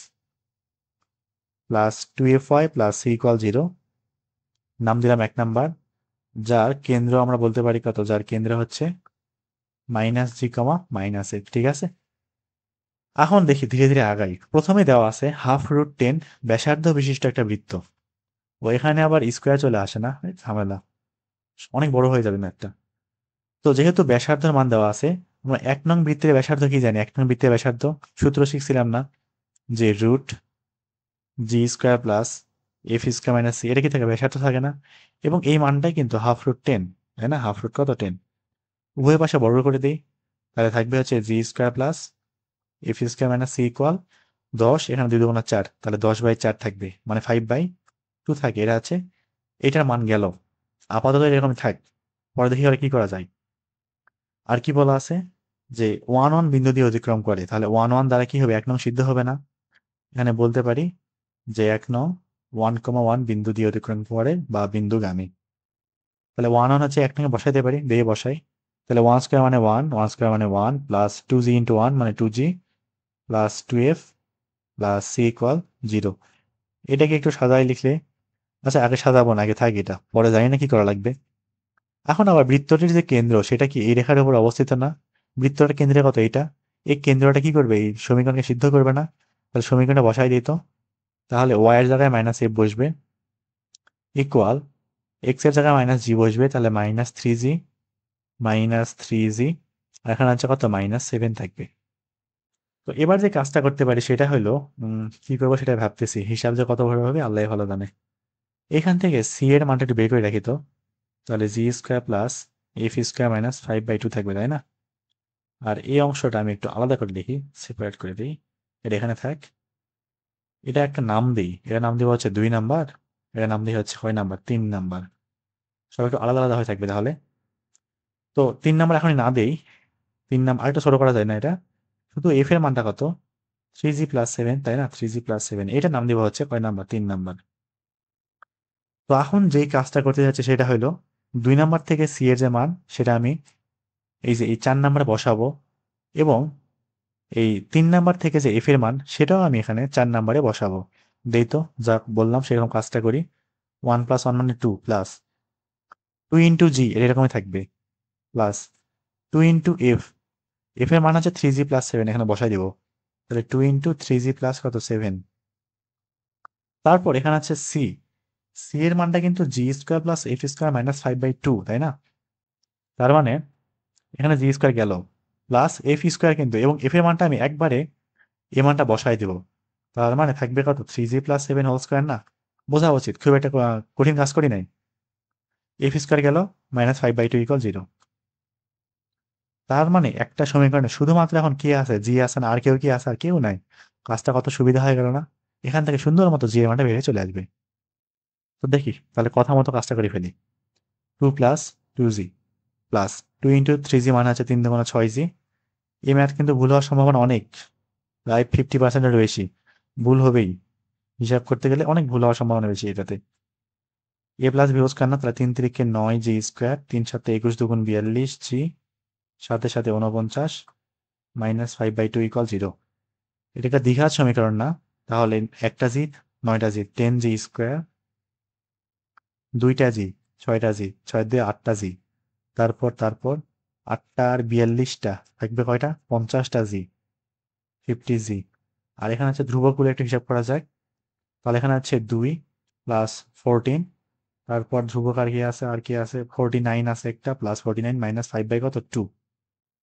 + 2fy + c = 0, নাম দিলাম 1 নাম্বার, যার কেন্দ্র আমরা বলতে পারি কত, যার কেন্দ্র হচ্ছে -g, -f, ঠিক আছে। এখন দেখি ধীরে ধীরে আগাই, প্রথমে দেওয়া আছে ½ √10 ব্যাসার্ধ বিশিষ্ট একটা বৃত্ত, ও এখানে আবার স্কোয়ার চলে আসে না, এই ঝামেলা, অনেক বড় হয়ে যাবে ম্যাথটা। তো যেহেতু ব্যাসার্ধের মান দেওয়া আছে, আমরা 1 নং বৃত্তের ব্যাসার্ধ কি জানি, 1 নং বৃত্তের ব্যাসার্ধ সূত্র শিখছিলাম না, যে √g² + f² - c, এটা কি থাকে, ব্যাসার্ধ থাকে না, এবং এই মানটাই কিন্তু ½ √10, তাই না, হাফ রুট কত, 10, উভয় পাশে বর্গ করে দিই, তাহলে থাকবে হচ্ছে g² + f² - c = 10, এখানে 2 × 4, তাহলে 10/4 থাকবে, মানে 5/2 থাকে, এটা আছে, এটার মান গেল, আপাতত এরকম থাক, পরে দেখি আর কি করা যায়। আর কি বলা আছে, যে 1 বিন্দু দিয়ে অতিক্রম করে, তাহলে 1 দ্বারা কি হবে, 1 নং সিদ্ধ হবে না, এখানে বলতে পারি যে 1 নং 1,1 বিন্দু দিয়ে অতিক্রম করে বা বিন্দুগামী, তাহলে 1 হচ্ছে 1 নং বসাইতে পারি, দিয়ে বসাই, তাহলে 1² মানে 1, 1² মানে 1, +2g × 1 মানে 2g, +2f + c = 0। এটাকে একটু সাজাই লিখলে, আচ্ছা আগে সাজাবো না, আগে থাক এটা, পরে জানি না কি করা লাগবে। এখন আবার বৃত্তটির যে কেন্দ্র সেটা কি এই রেখার উপর অবস্থিত না, বৃত্তটার কেন্দ্রে কত, এইটা, এই কেন্দ্রটা কি করবে, এই সমীকরণকে সিদ্ধ করবে না, তাহলে সমীকরণটা বসাই দিত, তাহলে y এর জায়গায় -f বসবে, ইকুয়াল x এর জায়গায় -g বসবে, তাহলে -3g, -3g, আর এখানে আছে কত, -7 থাকবে। তো এবার যে কাজটা করতে পারি সেটা হলো, কি করবো সেটা ভাবতেছি, হিসাব যে কত ভাবে হবে আল্লাহ ভালো জানে। এখান থেকে c এর মানটা একটু বের করে রাখি, তো তাহলে g² + f² - 5/2 থাকবে, তাই না। আর এই অংশটা আমি একটু আলাদা করে লিখি, সেপারেট করে দিই, এটা এখানে থাক, এটা একটা নাম দিই, এটা নাম দিব হচ্ছে 2 নাম্বার, এটা নাম দিই হচ্ছে কয় নাম্বার, 3 নাম্বার, সব একটু আলাদা আলাদা হয়ে থাকবে তাহলে। তো 3 নাম্বার এখনই না দেই, 3 নাম্বার আরেকটা ছোট করা যায় না, এটা শুধু এফ এর মানটা কত, 3g + 7, তাই না, 3g + 7, এটা নাম দিব হচ্ছে কয় নাম্বার, 3 নাম্বার। তো এখন যেই কাজটা করতে যাচ্ছে সেটা হলো 2 নাম্বার থেকে সি এর যে মান সেটা আমি এই যে এই 4 নাম্বারে বসাবো এবং এই 3 নাম্বার থেকে যে এফ এর মান সেটাও আমি এখানে 4 নাম্বারে বসাবো। দেই তো যা বললাম সেরকম কাজটা করি। 1 + 1 মানে 2 প্লাস 2 ইনটু জি এটা এরকমই থাকবে প্লাস 2 ইনটু এফ এফ এর মান হচ্ছে 3g প্লাস 7 এখানে বসাই দিব। তাহলে 2 ইনটু 3g প্লাস কত 7। তারপর এখানে আছে সি সি এর মানটা কিন্তু g square plus f square minus 5/2 তাই না? তার মানে এখানে জি স্কোয়ার গেল প্লাস এফ স্কোয়ার কিন্তু এবং এফ এর মানটা আমি একবারে এই মানটা বসাই দিব। তার মানে থাকবে কত 3g প্লাস 7 হোল স্কোয়ার না? বোঝা উচিত খুব একটা কঠিন কাজ করি নাই। এফ স্কোয়ার গেল -5/2 = 0। তার মানে একটা সমীকরণে শুধুমাত্র এখন কি আছে জি আছে না আর কেউ কি আছে আর কেউ নাই। কাজটা কত সুবিধা হয়ে গেল না? এখান থেকে সুন্দর মতো জি এর মানটা বেরিয়ে চলে আসবে। তো দেখি তাহলে কথা মতো কাজটা করে ফেলি। 2 plus 2g plus 2 into 3g মানে হচ্ছে 3 দুগুণে 6g। এই ম্যাথ কিন্তু ভুল হওয়ার সম্ভাবনা অনেক, প্রায় 50%-এরও বেশি ভুল হবেই। হিসাব করতে গেলে অনেক ভুল হওয়ার সম্ভাবনা বেশি এটাতে। এ প্লাস বি হোল স্কয়ার না, তাহলে 3 তিরিকে 9 জি স্কোয়ার, 3 সাথে 21 দুগুণ 42 জি, সাথে সাথে 49 -5/2 = 0। এটা একটা দ্বিঘাত সমীকরণ না, তাহলে একটা জি 9টা জি 10 জি স্কোয়ার, 2টা জি 6টা জি 6 দিয়ে 8টা জি, তারপর 8টা আর 42টা থাকবে কয়টা 50টা জি 50 জি। আর এখানে আছে ধ্রুবকগুলো একটু হিসাব করা যায়। তাহলে এখানে আছে 2 প্লাস 14, তারপর ধ্রুবক আর কি আছে 49 আছে একটা প্লাস 49 মাইনাস 5/2 কত 2।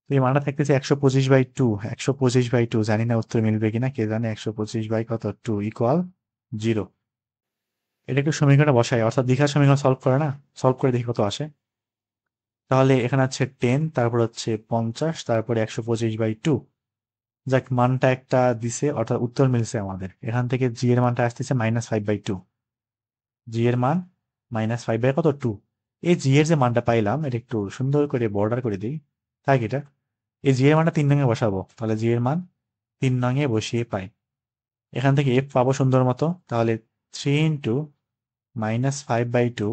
তো এই মানটা থাকতেছে 125/2। 125/2 জানি না উত্তর মিলবে কিনা কে জানে। 125 কত 2 = 0। এটা একটু সমীকরণে বসাই, অর্থাৎ দ্বিঘাত সমীকরণ সলভ করে না, সলভ করে দেখি কত আসে। তাহলে এখানে আছে 10, তারপর হচ্ছে 50, তারপরে 125/2। যাক মানটা একটা দিছে, অর্থাৎ উত্তর মিলছে আমাদের। এখান থেকে জি এর মানটা আসতেছে -5/2। জি এর মান -5/2 কত 2। এই জি এর যে মানটা পাইলাম এটা একটু সুন্দর করে বর্ডার করে দিই, তাই এটা এই জি এর মানটা 3 নঙে বসাবো। তাহলে জি এর মান 3 নঙে বসিয়ে পাই। এখান থেকে এফ পাবো সুন্দর মতো। তাহলে 3 ইন্টু -5/2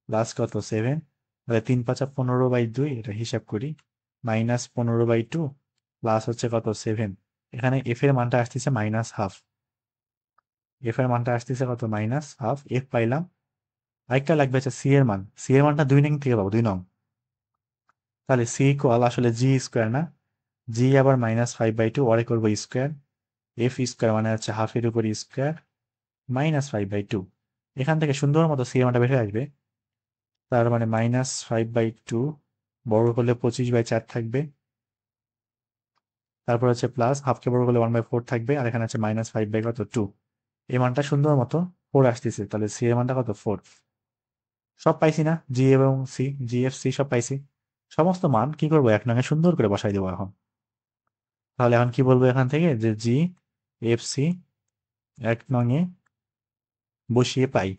প্লাস কত 7, তাহলে 3 × 5 = 15/2, এটা হিসাব করি -15/2 প্লাস হচ্ছে কত 7। এখানে এফ এর মানটা আসতেছে -1/2। এফ এর মানটা আসতেছে কত -1/2। এফ পাইলাম। আরেকটা লাগবে হচ্ছে সি এর মান। সি এর মানটা 2 নং থেকে পাবো 2 নং। তাহলে সি ইকুয়াল আসলে জি স্কোয়ার না, জি আবার -5/2 ওরে করবো স্কোয়ার, এফ স্কোয়ার মানে হচ্ছে হাফের উপর স্কোয়ার -5/2। এখান থেকে সুন্দর মতো সি এর মানটা বের হয়ে আসবে। তার মানে -5/2 বর্গ করলে 25/4 থাকবে, তারপর হচ্ছে প্লাস হাফকে বর্গ করলে 1/4 থাকবে, আর এখানে আছে -5/2 কত 2। এই মানটা সুন্দর মতো 4 আসতেছে, তাহলে সি এর মানটা কত 4। সব পাইছি না, জি এবং সি, জি এফ সি সব পাইছি। সমস্ত মান কি করবো এক নঙে সুন্দর করে বসাই দেবো এখন। তাহলে এখন কি বলবো এখান থেকে যে জি এফ সি এক নঙে বসিয়ে পাই।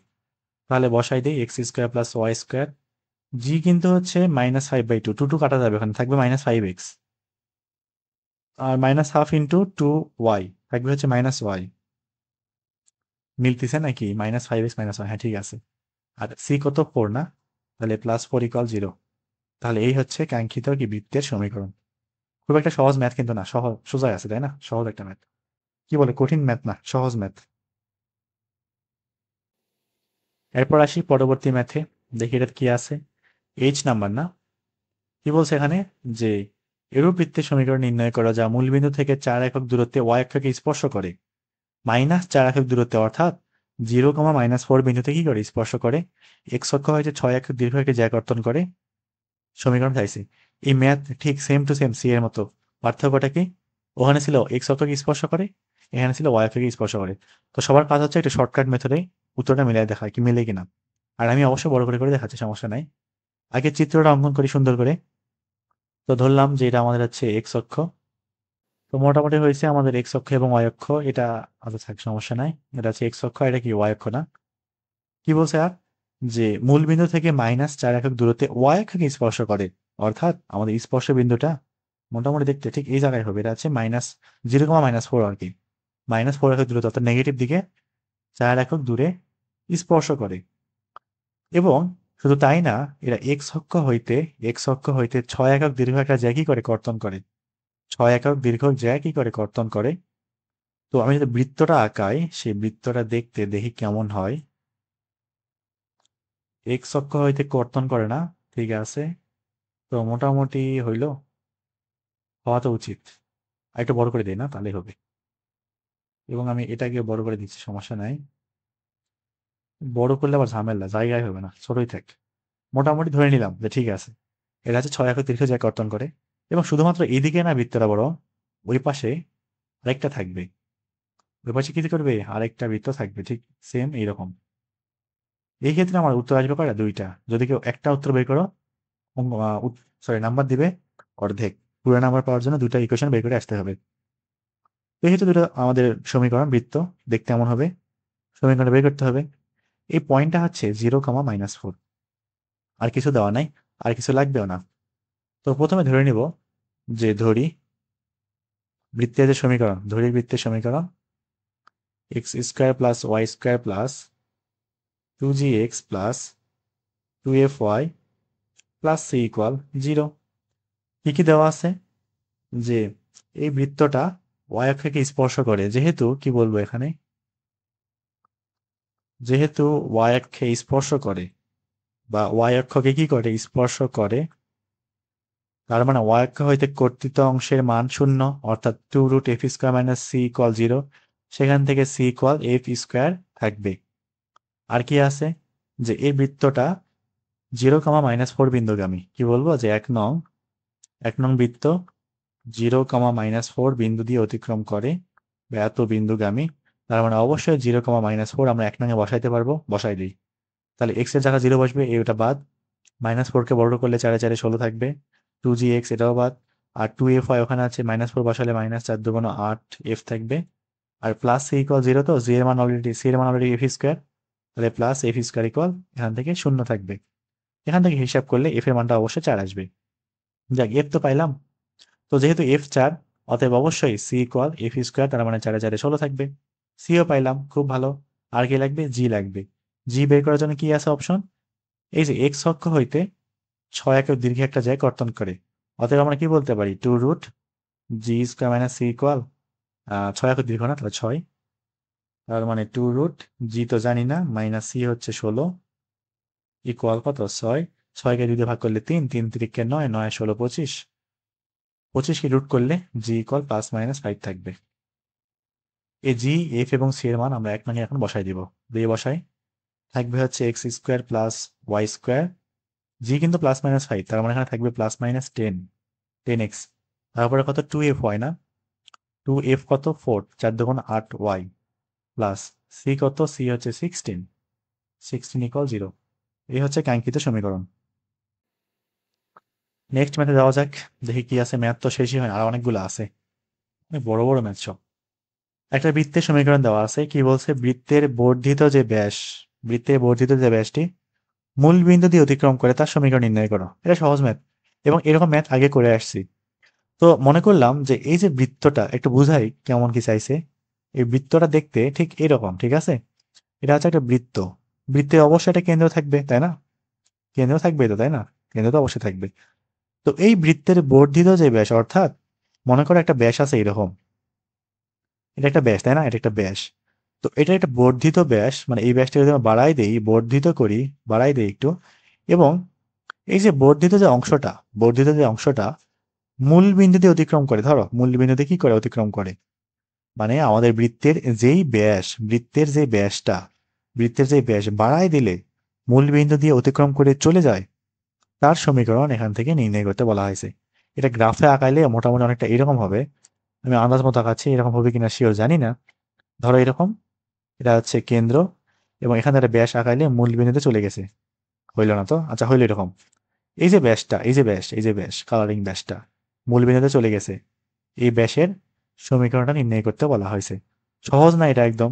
তাহলে বসাই দিই x² + y²। জি কিন্তু হচ্ছে -5/2, 2 কাটা যাবে, ওখানে থাকবে -5x, আর -1/2 ইন্টু 2y থাকবে হচ্ছে -y। মিলতেছে নাকি -5x -y, হ্যাঁ ঠিক আছে। আর সি কত 4 না, তাহলে +4 = 0। তাহলে এই হচ্ছে কাঙ্ক্ষিত কি বৃত্তের সমীকরণ। খুব একটা সহজ ম্যাথ কিন্তু না, সহজ সোজাই আছে তাই না, সহজ একটা ম্যাথ। কি বলে কঠিন ম্যাথ না, সহজ ম্যাথ। এরপর আসি পরবর্তী ম্যাথে, দেখি এটা কি আছে। এইচ নাম্বার না, কি বলছে এখানে যে এরূপ বৃত্তের সমীকরণ নির্ণয় করা যা মূলবিন্দু থেকে 4 একক দূরত্বে y অক্ষকে স্পর্শ করে, -4 একক দূরত্বে অর্থাৎ 0, -4 বিন্দুতে কি করে স্পর্শ করে, এক্স অক্ষ হয়েছে 6 একক দীর্ঘ একটি জ্যা কর্তন করে। সমীকরণ চাইছে। এই ম্যাথ ঠিক সেম টু সেম সি এর মতো। পার্থক্যটা কি? ওখানে ছিল এক্স অক্ষকে স্পর্শ করে, এখানে ছিল ওয়াই অক্ষকে স্পর্শ করে। তো সবার কাজ হচ্ছে একটা শর্টকাট মেথডে উত্তরটা মিলাই দেখা কি মিলে কিনা। আর আমি অবশ্যই বড় করে দেখাচ্ছি, সমস্যা নাই। আগে চিত্রটা অঙ্কন করি সুন্দর করে। তো ধরলাম যে এটা আমাদের হচ্ছে এক্স অক্ষ। তো মোটামুটি হয়েছে আমাদের এক্স অক্ষ এবং ওয়াই অক্ষ, এটা আচ্ছা থাক সমস্যা নাই। এটা হচ্ছে এক্স অক্ষ, এটা কি ওয়াই অক্ষ না। কি বলছে আর যে মূল বিন্দু থেকে -4 একক দূরত্বে ওয়াই অক্ষকে স্পর্শ করে, অর্থাৎ আমাদের স্পর্শ বিন্দুটা মোটামুটি দেখতে ঠিক এই জায়গায় হবে। এটা আছে -0, -4 আর কি, -4 একক দূরত্ব অর্থাৎ নেগেটিভ দিকে 4 একক দূরে স্পর্শ করে। এবং শুধু তাই না, এরা এক্স অক্ষ হইতে 6 একক দীর্ঘ একটা জ্যা কি করে কর্তন করে। 6 একক দীর্ঘ জ্যা কি করে কর্তন করে। তো আমি যদি বৃত্তটা আঁকাই, সেই বৃত্তটা দেখতে দেখি কেমন হয়। এক্স অক্ষ হইতে কর্তন করে না, ঠিক আছে। তো মোটামুটি হইল, হওয়া তো উচিত। আর একটু বড় করে দিই না, তাহলেই হবে। এবং আমি এটাকে বড় করে দিচ্ছি, সমস্যা নাই। বড় করলে আবার ঝামেলা, জায়গায় হবে না, ছোটই থাক। মোটামুটি ধরে নিলাম যে ঠিক আছে, এটা হচ্ছে 6 একক দীর্ঘ জ্যা কর্তন করে। এবং শুধুমাত্র এইদিকে না বৃত্তটা বড়, ওই পাশে আরেকটা থাকবে। ওই পাশে কি করবে, আরেকটা বৃত্ত থাকবে, ঠিক সেম এইরকম। এই ক্ষেত্রে আমার উত্তর আসবে কয়টা, 2টা। যদি কেউ একটা উত্তর বের করো, সরি নাম্বার দিবে অর্ধেক। পুরো নাম্বার পাওয়ার জন্য 2টা ইকুয়েশন বের করে আসতে হবে। তো এই ক্ষেত্রে 2টা আমাদের সমীকরণ, বৃত্ত দেখতে এমন হবে। সমীকরণটা বের করতে হবে। এই পয়েন্টটা হচ্ছে 0, -4। আর কিছু দেওয়া নাই, আর কিছু লাগবেও না। তো প্রথমে ধরে নিব যে বৃত্তের যে সমীকরণ, ধরি বৃত্তের সমীকরণ x² + y² + 2gx + 2fy + c = 0। কি দেওয়া আছে, যে এই বৃত্তটা y অক্ষকে স্পর্শ করে, যেহেতু কি বলবো এখানে, যেহেতু y অক্ষে স্পর্শ করে বা y অক্ষকে কি করে স্পর্শ করে, তার মানে y অক্ষ হইতে কর্তৃত অংশের মান 0, অর্থাৎ 2√f² - c = 0। সেখান থেকে c = f² থাকবে। আর কি আছে, যে এই বৃত্তটা 0, -4 বিন্দুগামী। কি বলবো, যে 1 নং বৃত্ত 0, -4 বিন্দু দিয়ে অতিক্রম করে বা এত বিন্দুগামী। তার মানে অবশ্যই 0, -4 আমরা 1 নঙে বসাইতে পারবো, বসাই দিই। তাহলে এক্স এর জায়গা 0 বসবে, এটা বাদ। -4 কে বড় করলে 4 4 16 থাকবে। 2gx এটাও বাদ। আর 2fy ওখানে আছে, -4 বসালে -4 2 8 f থাকবে। আর প্লাস c = 0, তো c এর মান অলরেডি f²। তাহলে প্লাস f² এখান থেকে 0 থাকবে। এখান থেকে হিসাব করলে f এর মানটা অবশ্যই 4 আসবে। যাক, f তো পাইলাম। তো যেহেতু f 4, অতএব অবশ্যই c = f², তার মানে 4 4 16 থাকবে। c ও পাইলাম, খুব ভালো। আর কি লাগবে, g লাগবে। g বের করার জন্য কি আছে অপশন, এই যে x অক্ষ হইতে 6 একক দীর্ঘ একটা জ্যা কর্তন করে। অতএব আমরা কি বলতে পারি, 2√g² - c = 6 একক দীর্ঘ না, তাহলে 6। তার মানে 2√g তো জানি না, -c হচ্ছে 16 ইকুয়াল কত, 6। 6 কে 2 দিয়ে ভাগ করলে 3, 3 3 9, 9 16 25। 25 কে রুট করলে g = +-5 থাকবে। এই জি, এফ এবং সি এর মান আমরা 1 নঙে এখন বসাই দিব। দিয়ে বসাই, থাকবে হচ্ছে x² + y²। জি কিন্তু +-5, তার মানে এখানে থাকবে +-10, 10x। তারপরে কত, 2fy না, 2f কত 4, 4 2 8y প্লাস সি কত, সি হচ্ছে 16, 16 = 0। এই হচ্ছে কাঙ্ক্ষিত সমীকরণ। নেক্সট ম্যাথে যাওয়া যাক, দেখি কি আছে। ম্যাথ তো শেষই হয়, আর অনেকগুলো আছে, অনেক বড় বড় ম্যাথ সব। একটা বৃত্তের সমীকরণ দেওয়া আছে, কি বলছে, বৃত্তের বর্ধিত যে ব্যাসটি মূল বিন্দু দিয়ে অতিক্রম করে তার সমীকরণ নির্ণয় করো। এটা সহজ ম্যাথ, এবং এরকম ম্যাথ আগে করে আসছি। তো মনে করলাম যে এই যে বৃত্তটা একটু বুঝাই কেমন কি চাইছে। এই বৃত্তটা দেখতে ঠিক এরকম, ঠিক আছে। এটা হচ্ছে একটা বৃত্ত। বৃত্তে অবশ্যই একটা কেন্দ্র থাকবে, তাই না, কেন্দ্র থাকবে তো, তাই না, কেন্দ্র তো অবশ্যই থাকবে। তো এই বৃত্তের বর্ধিত যে ব্যাস, অর্থাৎ মনে করো একটা ব্যাস আছে এরকম, এটা একটা ব্যাস, তাই না, এটা একটা ব্যাস। তো এটা একটা বর্ধিত ব্যাস, মানে এই ব্যাসটা যদি আমরা বাড়াই দেই, বর্ধিত করি, বাড়াই দেই একটু। এবং এই যে বর্ধিত যে অংশটা মূল বিন্দু দিয়ে অতিক্রম করে, ধরো মূল বিন্দু দিয়ে কি করে অতিক্রম করে, মানে আমাদের বৃত্তের যে ব্যাস বাড়াই দিলে মূল বিন্দু দিয়ে অতিক্রম করে চলে যায়, তার সমীকরণ এখান থেকে নির্ণয় করতে বলা হয়েছে। এটা গ্রাফে আঁকাইলে মোটামুটি অনেকটা এরকম হবে। আমি আন্দাজ মতো আঁকাচ্ছি, এরকম হবে কিনা শিওর জানি না। ধরো এরকম, এটা হচ্ছে কেন্দ্র, এবং এখানে একটা ব্যাস আঁকাইলে মূল বিন্দুতে চলে গেছে। হইল না তো, আচ্ছা হইলো এরকম। এই যে ব্যাস কালারিং ব্যাসটা মূল বিন্দুতে চলে গেছে, এই ব্যাসের সমীকরণটা নির্ণয় করতে বলা হয়েছে। সহজ না এটা একদম।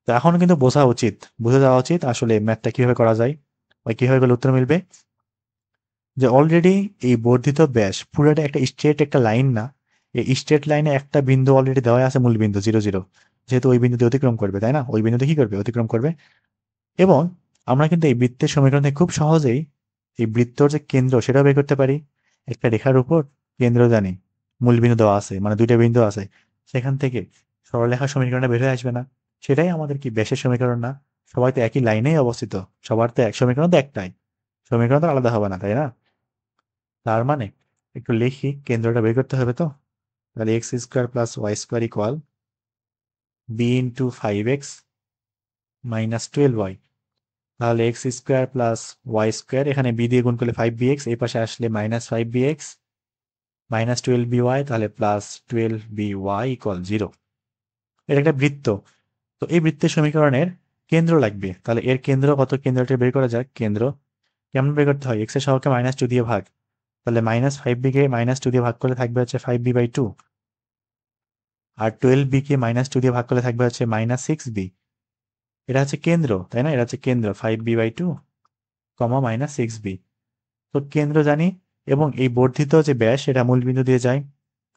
তো এখন কিন্তু বুঝে যাওয়া উচিত আসলে ম্যাথটা কিভাবে করা যায় বা কিভাবে করলে উত্তর মিলবে। যে অলরেডি এই বর্ধিত ব্যাস পুরোটা একটা স্ট্রেট একটা লাইন না, এই স্ট্রেট লাইনে একটা বিন্দু অলরেডি দেওয়া আছে, মূল বিন্দু 0 0। যেহেতু ওই বিন্দুতে অতিক্রম করবে, তাই না, ওই বিন্দুতে কি করবে, অতিক্রম করবে। এবং আমরা কিন্তু এই বৃত্তের সমীকরণ থেকে খুব সহজেই এই বৃত্তর যে কেন্দ্র সেটাও বের করতে পারি। একটা রেখার উপর কেন্দ্র জানি, মূল বিন্দু দেওয়া আছে, মানে দুইটা বিন্দু আছে, সেখান থেকে সরলরেখার সমীকরণটা বের হয়ে আসবে না? সেটাই আমাদের কি ব্যাসের সমীকরণ না? সবাই তো একই লাইনেই অবস্থিত, সবার তো এক সমীকরণ তো একটাই, সমীকরণ তো আলাদা হবে না, তাই না? তার মানে একটু লিখি, কেন্দ্রটা বের করতে হবে তো। তাহলে x square plus y square equal b into 5x minus 12y। তাহলে x square plus y square, এখানে বি দিয়ে গুণ করলে 5bx, এই পাশে আসলে মাইনাস 5bx মাইনাস 12by, তাহলে প্লাস 12by ইকুয়াল 0। এটা একটা বৃত্ত। তো এই বৃত্তের সমীকরণের কেন্দ্র লাগবে, তাহলে এর কেন্দ্র কত, কেন্দ্রটা বের করা যাক। কেন্দ্র কেমন বের করতে হয়? এক্স এর সহগকে -2 দিয়ে ভাগ, তাহলে -5b কে -2 দিয়ে ভাগ করলে থাকবে হচ্ছে 5b/2, আর 12b কে -2 দিয়ে ভাগ করলে থাকবে হচ্ছে -6b। এটা হচ্ছে কেন্দ্র, তাই না? এটা হচ্ছে কেন্দ্র, 5b/2 -6b। তো কেন্দ্র জানি, এবং এই বর্ধিত যে ব্যাস সেটা মূল বিন্দু দিয়ে যায়,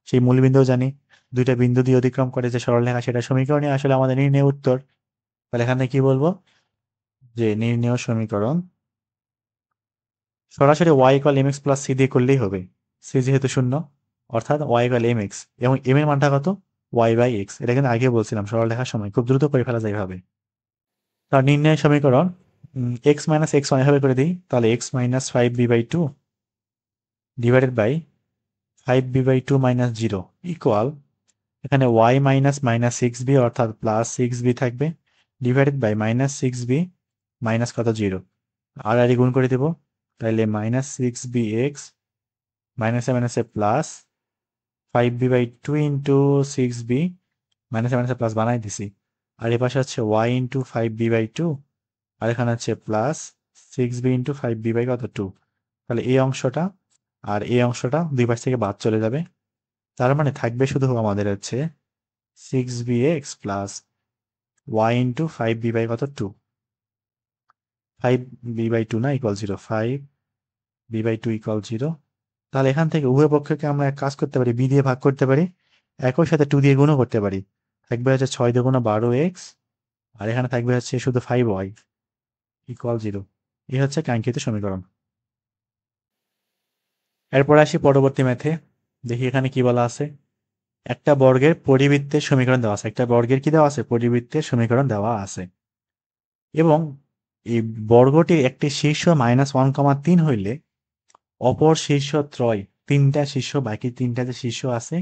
সেই মূল বিন্দুও জানি। দুইটা বিন্দু দিয়ে অতিক্রম করে যে সরলরেখা, সেটা সমীকরণই আসলে আমাদের নির্ণয় উত্তর। তাহলে এখানে কি বলবো, যে নির্ণয় সমীকরণ সরাসরি y equal mx plus c দিয়ে করলেই হবে। c যেহেতু শূন্য, অর্থাৎ y ইকুয়াল mx, এবং m এর মানটা কত, y/x। এটা কিন্তু আগে বলছিলাম, সরলরেখার সময় খুব দ্রুত করে ফেলা যায় এভাবে। তার নির্ণয় সমীকরণ x মাইনাস এক্স ওয়ান এভাবে করে দিই, তাহলে x minus 5b/2 divided by 5b/2 minus 0 equal, এখানে y মাইনাস -6b অর্থাৎ প্লাস 6b থাকবে, ডিভাইডেড বাই -6b মাইনাস কত, 0, আর গুণ করে দেব, তাহলে -6bx মাইনাসে মাইনাসে প্লাস 5b/2 ইন্টু 6b, মাইনাসে মাইনাসে প্লাস বানাই দিছি, আর এ পাশে হচ্ছে y ইন্টু 5b/2, আর এখানে হচ্ছে plus 6b into 5b by কত, 2। তাহলে এই অংশটা আর এই অংশটা দুই পাশ থেকে বাদ চলে যাবে। তার মানে থাকবে শুধু আমাদের হচ্ছে 6bx plus y into 5b by কত, 2। 5b/2 না ইকুয়াল 0, 5b/2 ইকুয়াল 0। তাহলে এখান থেকে উভয় পক্ষকে আমরা এক কাজ করতে পারি, বি দিয়ে ভাগ করতে পারি, একই সাথে 2 দিয়ে গুণও করতে পারি। থাকবে হচ্ছে 6 × 2 = 12x, আর এখানে থাকবে হচ্ছে শুধু 5y ইকুয়াল 0। এই হচ্ছে কাঙ্ক্ষিত সমীকরণ। এরপর আসি পরবর্তী ম্যাথে, দেখি এখানে কি বলা আছে। একটা বর্গের পরিবৃত্তের সমীকরণ দেওয়া আছে, একটা বর্গের কি দেওয়া আছে, পরিবৃত্তের সমীকরণ দেওয়া আছে, এবং এই বর্গটির একটি শীর্ষ -1,3 হইলে অপর শীর্ষ ত্রয়, তিনটা শীর্ষ, বাকি তিনটা যে শীর্ষ আছে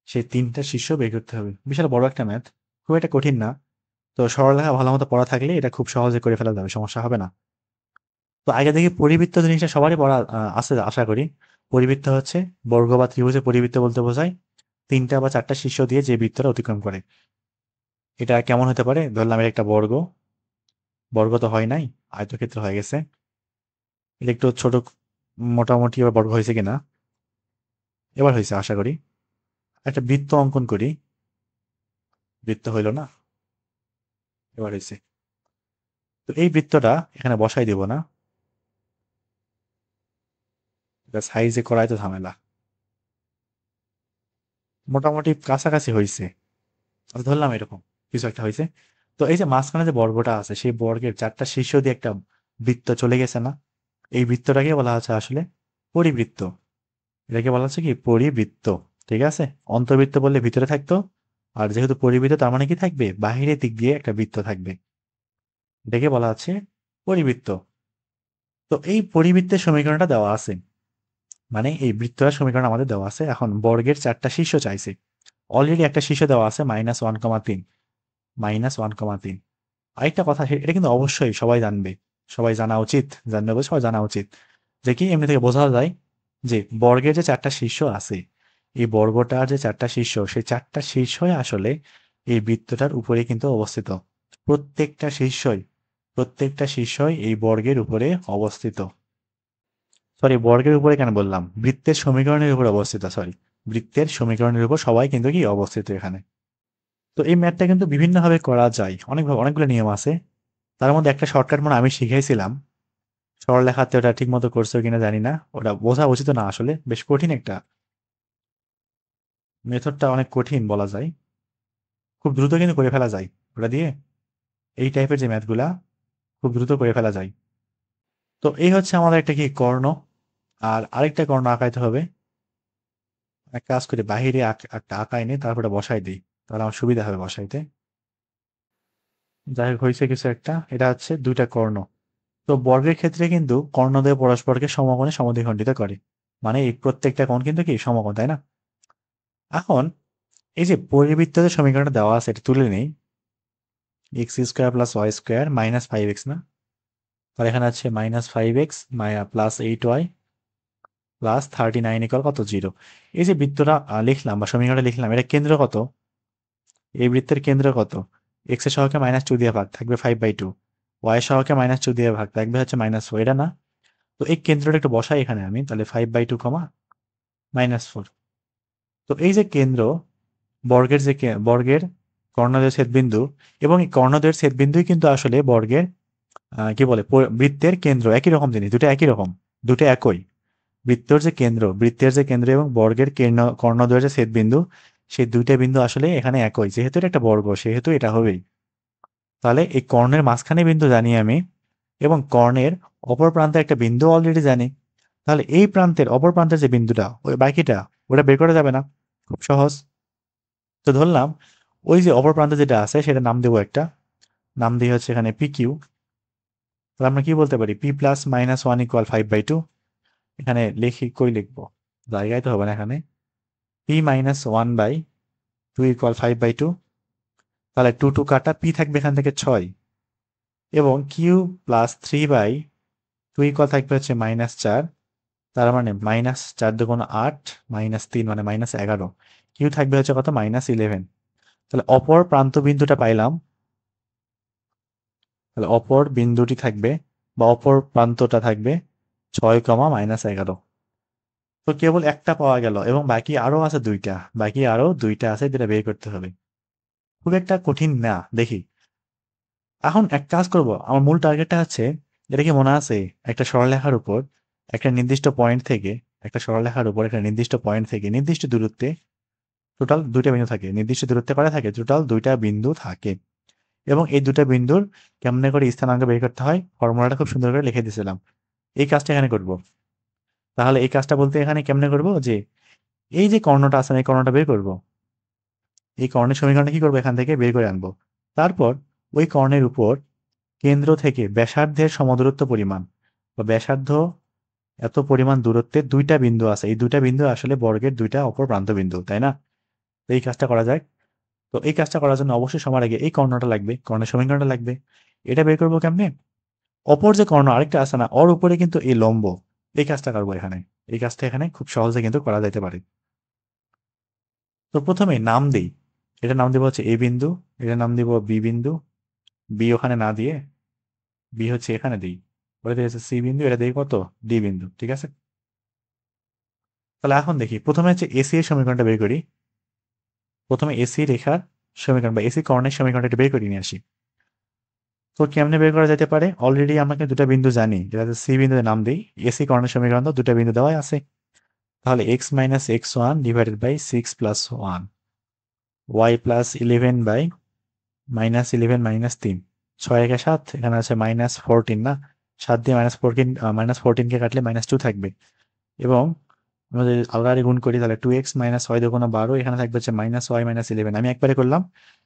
সেই তিনটা শীর্ষ বের করতে হবে। বিশাল বড় একটা ম্যাথ, খুব একটা কঠিন না। তো সরলরেখা ভালো মতো পড়া থাকলে এটা খুব সহজে করে ফেলা যাবে, সমস্যা হবে না। তো আগে দেখি পরিবৃত্ত জিনিসটা সবারই পড়া আছে আশা করি। পরিবৃত্ত হচ্ছে বর্গ বা ত্রিভুজের পরিবৃত্ত বলতে বোঝায় তিনটা বা চারটা শীর্ষ দিয়ে যে বৃত্তটা অতিক্রম করে। এটা কেমন হতে পারে, ধরলাম এটা একটা বর্গ, বর্গ তো হয় নাই, আয়তক্ষেত্র হয়ে গেছে। এটা একটু ছোট, মোটামুটি এবার বর্গ হয়েছে কিনা, এবার হয়েছে আশা করি। একটা বৃত্ত অঙ্কন করি, বৃত্ত হইল না, এবার হয়েছে। তো এই বৃত্তটা এখানে বসাই দিব না, সাইজে করাই তো ঝামেলা। মোটামুটি কাছাকাছি হয়েছে, ধরলাম এরকম কিছু একটা হয়েছে। তো এই যে মাঝখানে যে বর্গটা আছে, সেই বর্গের চারটা শীর্ষ দিয়ে একটা বৃত্ত চলে গেছে না, এই বৃত্তটাকে বলা হচ্ছে আসলে পরিবৃত্ত। এটাকে বলা হচ্ছে কি, পরিবৃত্ত। ঠিক আছে, অন্তর্বৃত্ত বললে ভিতরে থাকতো, আর যেহেতু পরিবৃত্ত তার মানে কি থাকবে, বাহিরের দিক দিয়ে একটা বৃত্ত থাকবে, এটাকে বলা হচ্ছে পরিবৃত্ত। তো এই পরিবৃত্তের সমীকরণটা দেওয়া আছে, মানে এই বৃত্তটার সমীকরণ আমাদের দেওয়া আছে। এখন বর্গের চারটা শীর্ষ চাইছে, অলরেডি একটা শীর্ষ দেওয়া আছে -1,3, -1,3। আরেকটা কথা, এটা কিন্তু অবশ্যই সবাই জানবে, সবাই জানা উচিত, জানবে বলে সবাই জানা উচিত, যে কি এমনি থেকে বোঝা যায় যে বর্গের যে চারটা শীর্ষ আছে, এই বর্গটার যে চারটা শীর্ষ, সেই চারটা শীর্ষই আসলে এই বৃত্তটার উপরে কিন্তু অবস্থিত। প্রত্যেকটা শীর্ষই, প্রত্যেকটা শীর্ষই এই বর্গের উপরে অবস্থিত। সরি, বর্গের উপরে কেন বললাম, বৃত্তের সমীকরণের উপর অবস্থিত, সরি, বৃত্তের সমীকরণের উপর সবাই কিন্তু কি অবস্থিত এখানে। তো এই ম্যাথটা কিন্তু বিভিন্নভাবে করা যায়, অনেকগুলো নিয়ম আছে। তার মধ্যে একটা শর্টকাট মানে আমি শিখাইছিলাম, সরলরেখাতে ওটা ঠিক মতো করছো কিনা জানি না, ওটা বোঝা উচিত না, আসলে বেশ কঠিন একটা মেথডটা, অনেক কঠিন বলা যায়, খুব দ্রুত কিন্তু করে ফেলা যায় ওটা দিয়ে। এই টাইপের যে ম্যাথগুলা খুব দ্রুত করে ফেলা যায়। তো এই হচ্ছে আমাদের একটা কি কর্ণ, আর আরেকটা কর্ণ আঁকাইতে হবে। এক কাজ করি, বাহিরে একটা আঁকাই নিই, তারপরে বসাই দিই, তাহলে আমার সুবিধা হবে বসাইতে। যাই হোক, হয়েছে কিছু একটা, এটা হচ্ছে দুইটা কর্ণ। তো বর্গের ক্ষেত্রে কিন্তু কর্ণদ্বয় পরস্পরকে সমকোণে সমদ্বিখণ্ডিত করে, মানে এই প্রত্যেকটা কোণ কিন্তু কি সমকোণ, তাই না? এখন এই যে পরিবৃত্ত যে সমীকরণটা দেওয়া আছে, এটা তুলে নেই। X square plus y square minus 5x না, তাহলে এখানে আছে -5x plus 8y plus 39 equal কত, 0। এই যে বৃত্তটা লিখলাম বা সমীকরণটা লিখলাম, এটা কেন্দ্র কত? এই বৃত্তের কেন্দ্র কত? এক্স এর সহকে -2 দিয়ে ভাগ, থাকবে 5/2। ওয়াই এর সহকে -2 দিয়ে ভাগ, থাকবে হচ্ছে -4, এটা না? তো এই কেন্দ্রটা একটু বসাই এখানে আমি, তাহলে 5/2, -4। তো এই যে কেন্দ্র, বর্গের কর্ণদ্বয়ের ছেদবিন্দু, এবং এই কর্ণদ্বয়ের ছেদবিন্দুই কিন্তু আসলে বর্গের কি বলে, বৃত্তের কেন্দ্র, একই রকম জিনিস, দুটো একই রকম, দুটো একই। বৃত্তের যে কেন্দ্র এবং বর্গের কর্ণদ্বয়ের যে ছেদবিন্দু, সেই দুইটা বিন্দু আসলে এখানে একই, যেহেতু এটা একটা বর্গ সেহেতু এটা হবেই। তাহলে এই কর্ণের মাঝখানে বিন্দু জানি আমি, এবং কর্ণের অপর প্রান্তে একটা বিন্দু অলরেডি জানি। তাহলে এই প্রান্তের অপর প্রান্তের যে বিন্দুটা, ওই বাকিটা, ওটা বের করা যাবে না? খুব সহজ। তো ধরলাম ওই যে অপর প্রান্তে যেটা আছে সেটা নাম দেবো একটা, নাম দিয়ে হচ্ছে এখানে PQ। তাহলে আমরা কি বলতে পারি, P+-1 = 5/2। এখানে লিখি, কই লিখবো, জায়গায় তো হবে না এখানে। P-1/2 = 5/2। তাহলে 2 কাটা, P থাকবে এখান থেকে 6, এবং Q+3/2 থাকবে হচ্ছে -4। তার মানে -4×8, -3 মানে -11। কিউ থাকবে হচ্ছে কত, -11। তাহলে অপর প্রান্ত বিন্দুটা পাইলাম, তাহলে অপর বিন্দুটি থাকবে বা অপর প্রান্তটা থাকবে 6, -11। তো কেবল একটা পাওয়া গেল, এবং বাকি আরো দুইটা আছে, যেটা বের করতে হবে। খুব একটা কঠিন না, দেখি। এখন এক কাজ করব, আমার মূল টার্গেটটা হচ্ছে, এটা কি মনে আছে, একটা সরলরেখার উপর একটা নির্দিষ্ট পয়েন্ট থেকে, নির্দিষ্ট দূরত্বে টোটাল দুইটা বিন্দু থাকে, নির্দিষ্ট দূরত্বে করে থাকে, টোটাল দুইটা বিন্দু থাকে। এবং এই দুটা বিন্দুর কেমনে করে স্থানাঙ্ক বের করতে হয়, ফর্মুলাটা খুব সুন্দর করে লিখে দিয়েছিলাম। এই কাজটা এখানে করব। তাহলে এই কাজটা বলতে এখানে কেমনে করব, যে এই যে কর্ণটা আছে, এই কর্ণটা বের করব। এই কর্ণের সমীকরণটা কি করবো, এখান থেকে বের করে আনবো। তারপর ওই কর্ণের উপর কেন্দ্র থেকে ব্যাসার্ধের সমদূরত্ব পরিমাণ, বা ব্যাসার্ধ এত পরিমাণ দূরত্বে দুইটা বিন্দু আছে, এই দুইটা বিন্দু আসলে বর্গের দুইটা অপর প্রান্ত বিন্দু, তাই না? তো এই কাজটা করা যায়। তো এই কাজটা করার জন্য অবশ্যই সবার আগে এই কর্ণটা লাগবে, কর্ণের সমীকরণটা লাগবে। এটা বের করবো কেমনে? অপর যে কর্ণ আরেকটা আছে না, ওর উপরে কিন্তু এই লম্ব, এই কাজটা করবো এখানে। এই কাজটা এখানে খুব সহজে কিন্তু করা যেতে পারে। তো প্রথমে নাম দেই, এটা নাম দিব হচ্ছে A বিন্দু, এটা নাম দিব B বিন্দু। বি ওখানে না দিয়ে বি হচ্ছে এখানে দিই, ওটা দিয়েছে C বিন্দু, এটা দিই কত, D বিন্দু, ঠিক আছে? তাহলে এখন দেখি, প্রথমে হচ্ছে এসি এর সমীকরণটা বের করি। প্রথমে এসি রেখার সমীকরণ বা এসি কর্ণের সমীকরণটা একটু বের করে নিয়ে আসি। তো কেমনে বের করা যেতে পারে, অলরেডি আমাকে দুটা বিন্দু জানি, যেটা সি বিন্দুতে নাম দিই। এসি কর্ণের সমীকরণ তো দুটা বিন্দু দেওয়াই আছে। তাহলে x-x1/6+1, y+11/-11 -3, 6 × 7, এখানে আছে -14 না, 7 দিয়ে -14 কে কাটলে -2 থাকবে। এবং আমরা যদি আলগারি গুণ করি, তাহলে 2x - 6×12, এখানে থাকবে হচ্ছে -y-11। আমি একবারে করলাম,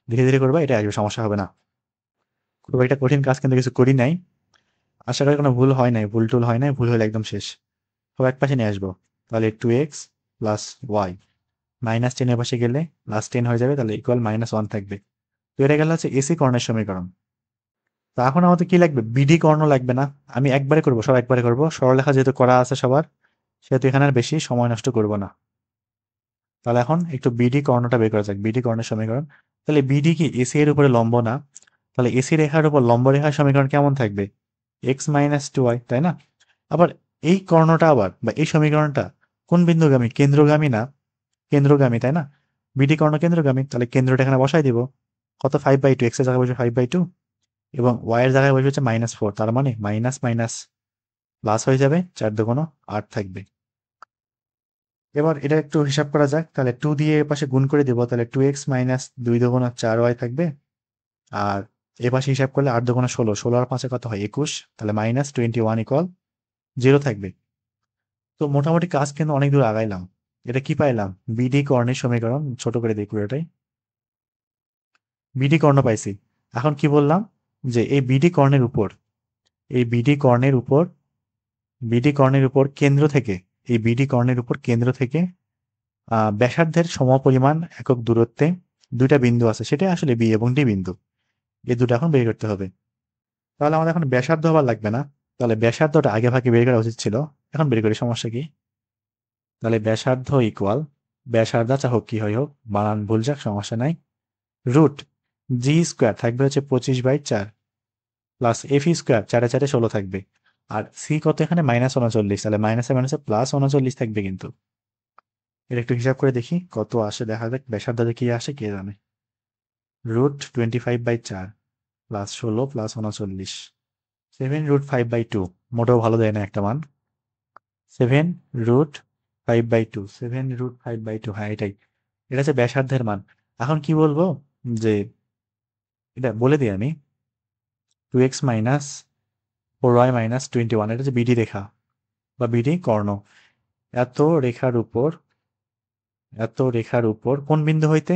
ধীরে ধীরে করবা, এটা আসবে, সমস্যা হবে না। খুব একটা কঠিন কাজ কিন্তু কিছু করি নাই। আশা করি কোনো ভুল হয় নাই, ভুল টুল হয় নাই, ভুল হলে একদম শেষ। সব এক পাশে নিয়ে আসবো। তাহলে 2x + y, -10 এর পাশে গেলে +10 হয়ে যাবে, তাহলে ইকুয়াল -1 থাকবে। তো এটা গেল হচ্ছে এসি কর্ণের সমীকরণ। তো এখন আমাদের কি লাগবে, বিডি কর্ণ লাগবে না? আমি একবারে করবো, সব একবারে করবো, সরলরেখা যেহেতু করা আছে সবার, সেহেতু এখানে আর বেশি সময় নষ্ট করব না। তাহলে এখন একটু বিডি কর্ণটা বের করা যাক, বিডি কর্ণের সমীকরণ। তাহলে বিডি কি এসি এর উপরে লম্ব না? তাহলে এসি রেখার উপর লম্ব রেখার সমীকরণ কেমন থাকবে, x-2y, তাই না? আবার এই কর্ণটা আবার বা এই সমীকরণটা কোন বিন্দুগামী, কেন্দ্রগামী না? কেন্দ্রগামী, তাই না? বিডি কর্ণ কেন্দ্রগামী, তাহলে কেন্দ্রটা এখানে বসাই দিব। কত, 5/2, এক্স এর জায়গায় বসবে 5/2, এবং ওয়াই এর জায়গায় বসবে হচ্ছে -4, তার মানে মাইনাস মাইনাস প্লাস হয়ে যাবে, 4 × 2 = 8 থাকবে। এবার এটা একটু হিসাব করা যাক, তাহলে 2 দিয়ে এ পাশে গুণ করে দিব, তাহলে 2x - 2 × 4y থাকবে, আর এ পাশে হিসাব করলে 8 দুগুণে 16, 16 আর 5 কত হয় 21, তাহলে -21 ইকুয়াল 0 থাকবে। তো মোটামুটি কাজ কিন্তু অনেক দূর আগাইলাম। এটা কি পাইলাম? বিডি কর্ণের সমীকরণ, ছোট করে দিই পুরোটাই। বিডি কর্ণ পাইছি। এখন কি বললাম? যে এই বিডি কর্ণের উপর, এই বিডি কর্ণের উপর, বিডি কর্ণের উপর কেন্দ্র থেকে, এই বিডি কর্ণের উপর কেন্দ্র থেকে ব্যাসার্ধের সমপরিমাণ একক দূরত্বে দুইটা বিন্দু আছে, সেটাই আসলে বি এবং ডি বিন্দু। এই দুটো এখন বের করতে হবে। তাহলে আমাদের এখন ব্যাসার্ধ হবার লাগবে না, তাহলে ব্যাসার্ধটা আগে ভাগে বের করা উচিত ছিল। এখন বের করি, সমস্যা কি? তাহলে ব্যাসার্ধ ইকুয়াল, ব্যাসার্ধ যা হোক কি হয় হোক, বানান ভুল যাক সমস্যা নাই, রুট জি স্কোয়ার থাকবে হচ্ছে 25/4 প্লাস এফ স্কোয়ার, 4 4 16 থাকবে। আর সি কত এখানে? -39, তাহলে মাইনাসে মাইনাসে +39 থাকবে কিন্তু। এটা একটু হিসাব করে দেখি কত আসে, দেখা যাক ব্যাসার্ধতে কি আসে কে জানে। √25/4 প্লাস 16 প্লাস 39, 7√5/2, মোটেও ভালো দেয় না একটা মান। 7√5/2, 7√5/2, হ্যাঁ এটাই, এটা হচ্ছে ব্যাসার্ধের মান। এখন কি বলবো? যে এটা বলে দিই আমি, 2x মাইনাস 4y মাইনাস 21, এটা হচ্ছে বিডি রেখা বা বিডি কর্ণ। এত রেখার উপর, এত রেখার উপর কোন বিন্দু হইতে?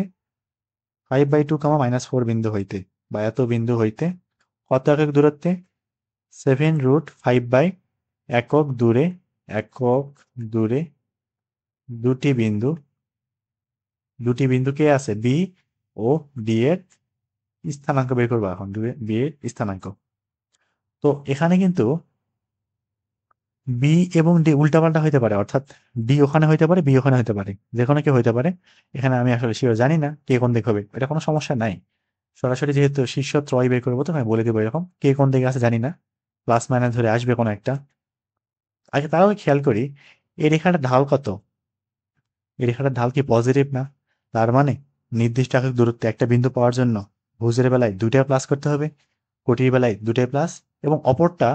5/2, -4 বিন্দু হইতে, বা এত বিন্দু হইতে কত একক দূরত্বে? 7√5 একক দূরে, একক দূরে দুটি বিন্দু, দুটি বিন্দু কে আছে? বি ও ডি এর স্থানাঙ্ক বের করবো এখন, বি এর স্থানাঙ্ক। তো এখানে কিন্তু বি এবং ডি উল্টাপাল্টা হইতে পারে, অর্থাৎ ডি ওখানে হইতে পারে, বি ওখানে হইতে পারে, যে কোনো কেউ হইতে পারে। এখানে আমি আসলে শিওর জানি না কে কোন দিক হবে, এটা কোনো সমস্যা নাই। সরাসরি যেহেতু শীর্ষ ত্রয় বের করবো, তো আমি বলে দেবো এরকম, কে কোন দিকে আছে জানি না, প্লাস মাইনাস ধরে আসবে কোনো একটা। আগে তার আগে খেয়াল করি, এই রেখাটার ঢাল কত? এই রেখাটার ঢাল কি পজিটিভ না? তার মানে নির্দিষ্ট একক দূরত্বে একটা বিন্দু পাওয়ার জন্য ভুজের বেলায় দুইটাই প্লাস করতে হবে, কোটির বেলায় দুটাই প্লাস, এবং অপরটা,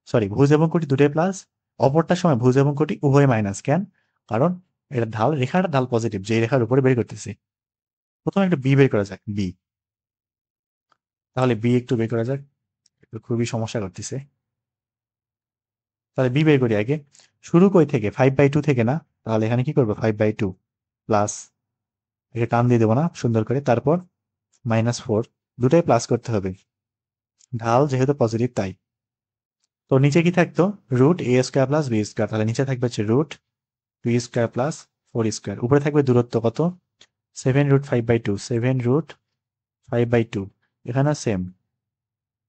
সরি, ভুজ এবং কোটি দুটাই প্লাস, অপরটার সময় ভুজ এবং কোটি উভয় মাইনাস। কেন? কারণ এটা ঢাল, রেখাটা ঢাল পজিটিভ, যে রেখার উপরে বের করতেছি। প্রথমে একটা বি বের করা যাক, বি। তাহলে বি একটু বের করা যাক, একটু খুবই সমস্যা করতেছে। তাহলে বি বের করি আগে। শুরু কই থেকে? 5/2 থেকে না? তাহলে এখানে কি করবো? 5/2 প্লাস, একে টান দিয়ে দেবো না সুন্দর করে, তারপর -4, দুটাই প্লাস করতে হবে, ঢাল যেহেতু পজিটিভ তাই। তো নিচে কি থাকতো? √a² প্লাস বি স্কোয়ার, তাহলে নিচে থাকবে হচ্ছে √2² প্লাস 4², উপরে থাকবে দূরত্ব কত? 7√5/2, 7√5/2, এখানে সেম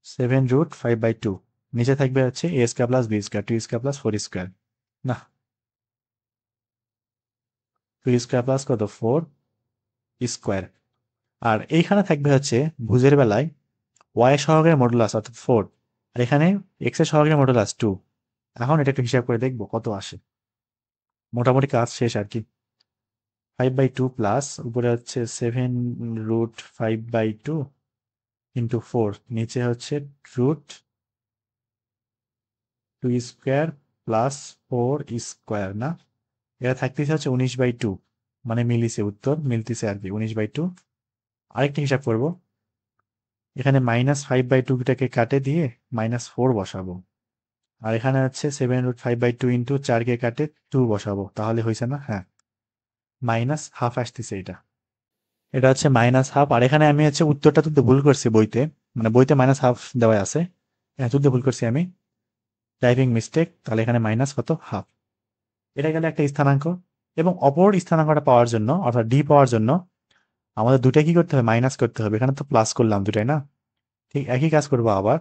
7√5/2, নিচে থাকবে হচ্ছে a² plus B square, 2² plus 4², না 2² প্লাস কত? 4²। আর এইখানে থাকবে হচ্ছে ভুজের বেলায় y এর সহগের মডুলাস অর্থাৎ 4, আর এখানে x এর সহগের মডুলাস 2। এখন এটা একটু হিসাব করে দেখবো কত আসে। মোটামুটি কাজ শেষ আর কি। 5/2 প্লাস উপরে হচ্ছে 7√5/2 ইন্টু 4, নিচে হচ্ছে √2² প্লাস 4², না? এটা থাকতেছে হচ্ছে 19/2, মানে মিলিছে, উত্তর মিলতেছে আর কি, 19/2। আরেকটা হিসাব করব, এখানে -5/2টাকে কাটে দিয়ে -4 বসাবো, আর এখানে হচ্ছে 7√5/2 ইন্টু 4কে কাটে 2 বসাবো, তাহলে হয়েছে না? হ্যাঁ, -1/2 আসতেছে এটা, এটা হচ্ছে -1/2। আর এখানে আমি হচ্ছে উত্তরটা তুলতে ভুল করছি বইতে, মানে বইতে -1/2 দেওয়া আছে, হ্যাঁ তুলতে ভুল করছি আমি, টাইপিং মিস্টেক। তাহলে এখানে মাইনাস কত? হাফ। এটা গেলে একটা স্থানাঙ্ক। এবং অপর স্থানাঙ্কটা পাওয়ার জন্য, অর্থাৎ ডি পাওয়ার জন্য আমাদের দুটাই কি করতে হবে? মাইনাস করতে হবে। এখানে তো প্লাস করলাম দুটাই, না? ঠিক একই কাজ করবো আবার,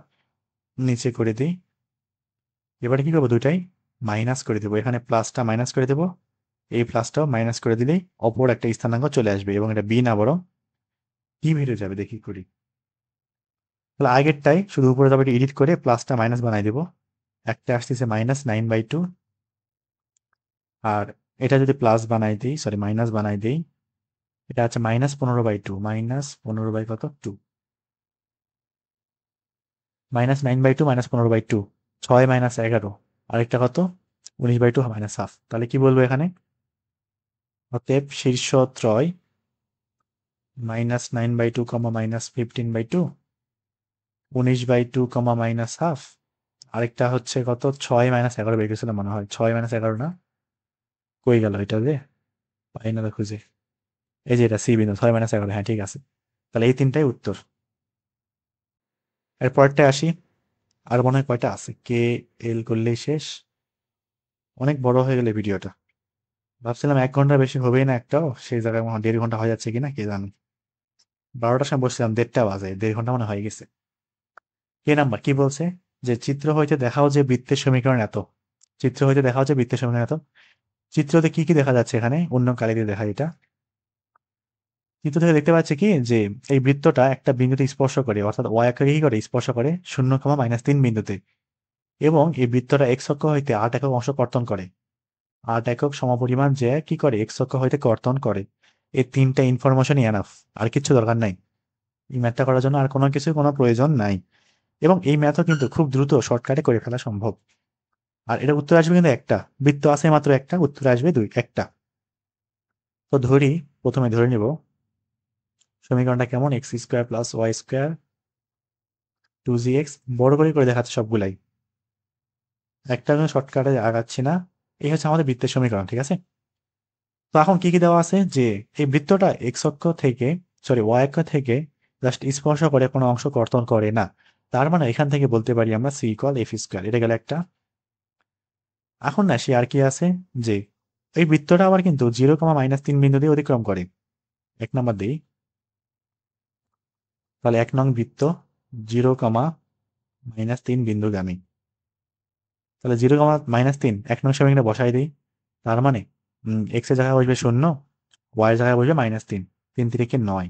নিচে করে দিই। এবারে কি করবো? দুটাই মাইনাস করে দেবো, এখানে প্লাসটা মাইনাস করে দেবো, এই প্লাসটাও মাইনাস করে দিলেই অপর একটা স্থানাঙ্ক চলে আসবে, এবং এটা বি না বরং কি বেড়ে যাবে দেখি করি। তাহলে আগেরটাই শুধু উপরে যাবে এডিট করে প্লাসটা মাইনাস বানাই দেবো, একটা আসতেছে -9/2, আর এটা যদি প্লাস বানাই দিই, সরি মাইনাস বানাই দিই, এটা হচ্ছে -15/2, -15 কত? 2, -9/2 -15/2, 6 -11, আরেকটা কত? 19/2 -1/2। তাহলে কি বলবো এখানে? অতএব শীর্ষ ত্রয় -9/2, -15/2 19/2 কমা মাইনাস হাফ। আরেকটা হচ্ছে কত 6 - 11 বের করেছিলাম মনে হয়, 6 - 11 না, কই গেল এটা যে পাই না তো খুঁজে। এই যে এটা সি বিন্দু, 6 - 11, হ্যাঁ ঠিক আছে। তাহলে এই তিনটাই উত্তর। এর পরেরটা আসি। আর মনে হয় কয়টা আছে, কে এল করলেই শেষ। অনেক বড় হয়ে গেলে ভিডিওটা, ভাবছিলাম 1 ঘন্টা বেশি হবেই না একটাও, সেই জায়গায় মনে হয় 1.5 ঘন্টা হয়ে যাচ্ছে কিনা কে জানে। 12টার সময় বসছিলাম, 1:30 বাজে, 1.5 ঘন্টা মনে হয়ে গেছে। কে নাম্বার কি বলছে, যে চিত্র হইতে দেখাও যে বৃত্তের সমীকরণ এত। চিত্র হইতে দেখাও যে বৃত্তের সমীকরণ এত। চিত্রতে কি কি দেখা যাচ্ছে এখানে, অন্য কালি দিয়ে দেখা এটা। চিত্র থেকে দেখতে পাচ্ছি কি যে এই বৃত্তটা একটা বিন্দুতে স্পর্শ করে, অর্থাৎ ওয়াই অক্ষকে কি করে স্পর্শ করে 0, -3 বিন্দুতে। এবং এই বৃত্তটা এক্স অক্ষ হইতে 8 একক অংশ কর্তন করে। 8 একক সমপরিমাণ যে কি করে এক্স অক্ষ হইতে কর্তন করে। এই তিনটা ইনফরমেশনই এনাফ, আর কিছু দরকার নাই। এই ম্যাথটা করার জন্য আর কোনো কিছু কোনো প্রয়োজন নাই। এবং এই ম্যাথও কিন্তু খুব দ্রুত শর্টকাটে করে ফেলা সম্ভব। আর এটা উত্তর আসবে কিন্তু একটা, বৃত্ত আছে মাত্র একটা, উত্তর আসবে একটা। তো ধরি, প্রথমে ধরে নিব সমীকরণটা কেমন, x² + y² 2gx, বড় করে দেখাচ্ছে সবগুলাই, একটা শর্টকাটে আগাচ্ছি না। এই হচ্ছে আমাদের বৃত্তের সমীকরণ, ঠিক আছে। তো এখন কি কি দেওয়া আছে, যে এই বৃত্তটা এক্স অক্ষ থেকে, সরি ওয়াই অক্ষ থেকে জাস্ট স্পর্শ করে, কোনো অংশ কর্তন করে না। তার মানে এখান থেকে বলতে পারি আমরা c = f², এটা গেল একটা। এখন না সে আর কি আছে, যে এই বৃত্তটা আবার কিন্তু 0, -3 বিন্দু দিয়ে অতিক্রম করে। 1 নম্বর দিই, তাহলে 1 নং বৃত্ত 0, -3 বিন্দুগামী। তাহলে 0, -3 1 নং সমীকরণে বসাই দিই। তার মানে এক্স এর জায়গায় বসবে 0, ওয়াই এর জায়গায় বসবে -3, 3×3 = 9।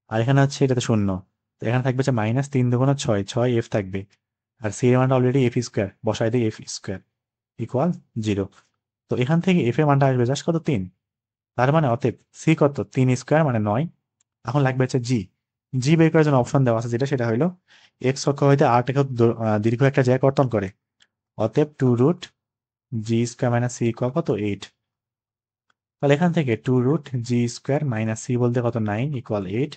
আর এখানে হচ্ছে এটাতে 0, তো এখানে থাকবে হচ্ছে -3×2 = 6, 6 এফ থাকবে। আর সি এর মানটা অলরেডি f², বসাই দিই f² = 0। তো এখান থেকে এফ এর মানটা আসবে জাস্ট কত 3। তার মানে অতএব সি কত 3² মানে 9। এখন লাগবে হচ্ছে জি। জি বের করার জন্য অপশন দেওয়া আছে, যেটা সেটা হলো এক্স অক্ষ হইতে 8 একক দীর্ঘ একটা জায়গা কর্তন করে। অতএব 2√g² - c কত 8। তাহলে এখান থেকে 2√g² - c বলতে কত 9 = 8।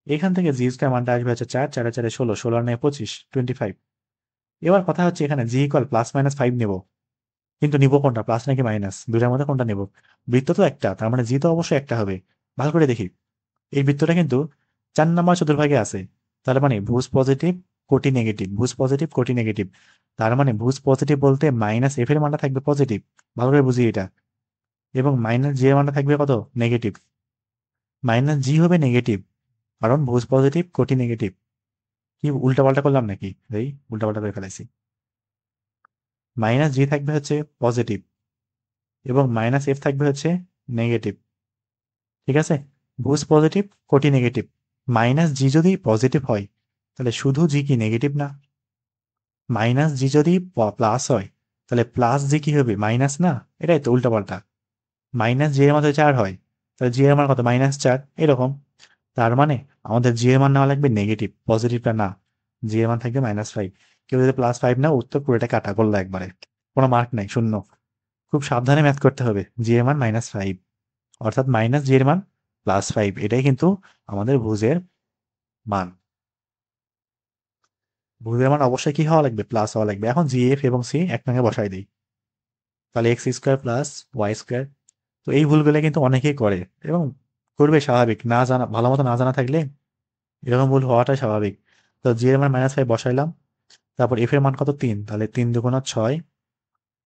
এখান থেকে g² মানটা আসবে হচ্ছে 4, 4 4 16, 16 আর 9 25, 25। এবার কথা হচ্ছে এখানে g = +-5 নেব, কিন্তু নিব কোনটা, প্লাস নাকি মাইনাস, দুটার মধ্যে কোনটা নেব। বৃত্ত তো একটা, তার মানে জি তো অবশ্যই একটা হবে। ভালো করে দেখি, এই বৃত্তটা কিন্তু 4 নম্বর চতুর্ভাগে আছে। তার মানে ভুজ পজিটিভ, কোটি নেগেটিভ, ভুজ পজিটিভ, কোটি নেগেটিভ। তার মানে ভুজ পজিটিভ বলতে -f এর মানটা থাকবে পজিটিভ, ভালো করে বুঝি এটা। এবং -g এর মানটা থাকবে কত নেগেটিভ। -g হবে নেগেটিভ, কারণ ভুজ পজিটিভ, কোটি নেগেটিভ। কি উল্টাপাল্টা করলাম নাকি, এই উল্টাপাল্টা করে ফেলাইছি। -g থাকবে হচ্ছে পজিটিভ, এবং -f থাকবে হচ্ছে নেগেটিভ, ঠিক আছে। ভুজ পজিটিভ, কোটি নেগেটিভ। -g যদি পজিটিভ হয়, তাহলে শুধু জি কি নেগেটিভ না। -g যদি প্লাস হয়, তাহলে প্লাস জি কি হবে মাইনাস না। এটাই তো উল্টাপাল্টা। -জি এর মধ্যে 4 হয়, তাহলে জি এর মান কত -4, এরকম। তার মানে আমাদের জি এর মান নেওয়া লাগবে নেগেটিভ, পজিটিভটা না। জি এর মান থাকবে -5। কেউ যদি +5 না, উত্তর পুরোটা কাটা করলো একবারে, কোনো মার্ক নাই, শূন্য। খুব সাবধানে ম্যাথ করতে হবে। জি এর মান -5, অর্থাৎ জি এর মান +5, এটাই কিন্তু আমাদের ভুজের মান। ভুজের মান অবশ্যই কি হওয়া লাগবে, প্লাস হওয়া লাগবে। এখন জি এফ এবং সি এক সঙ্গে বসাই দিই, তাহলে x² + y²। তো এই ভুলগুলো কিন্তু অনেকেই করে, এবং করবে স্বাভাবিক, না জানা, ভালো মতো না জানা থাকলে এরকম ভুল হওয়াটাই স্বাভাবিক। তো জি এর মান -5 বসাইলাম, তারপর এফ এর মান কত 3, তাহলে 3×6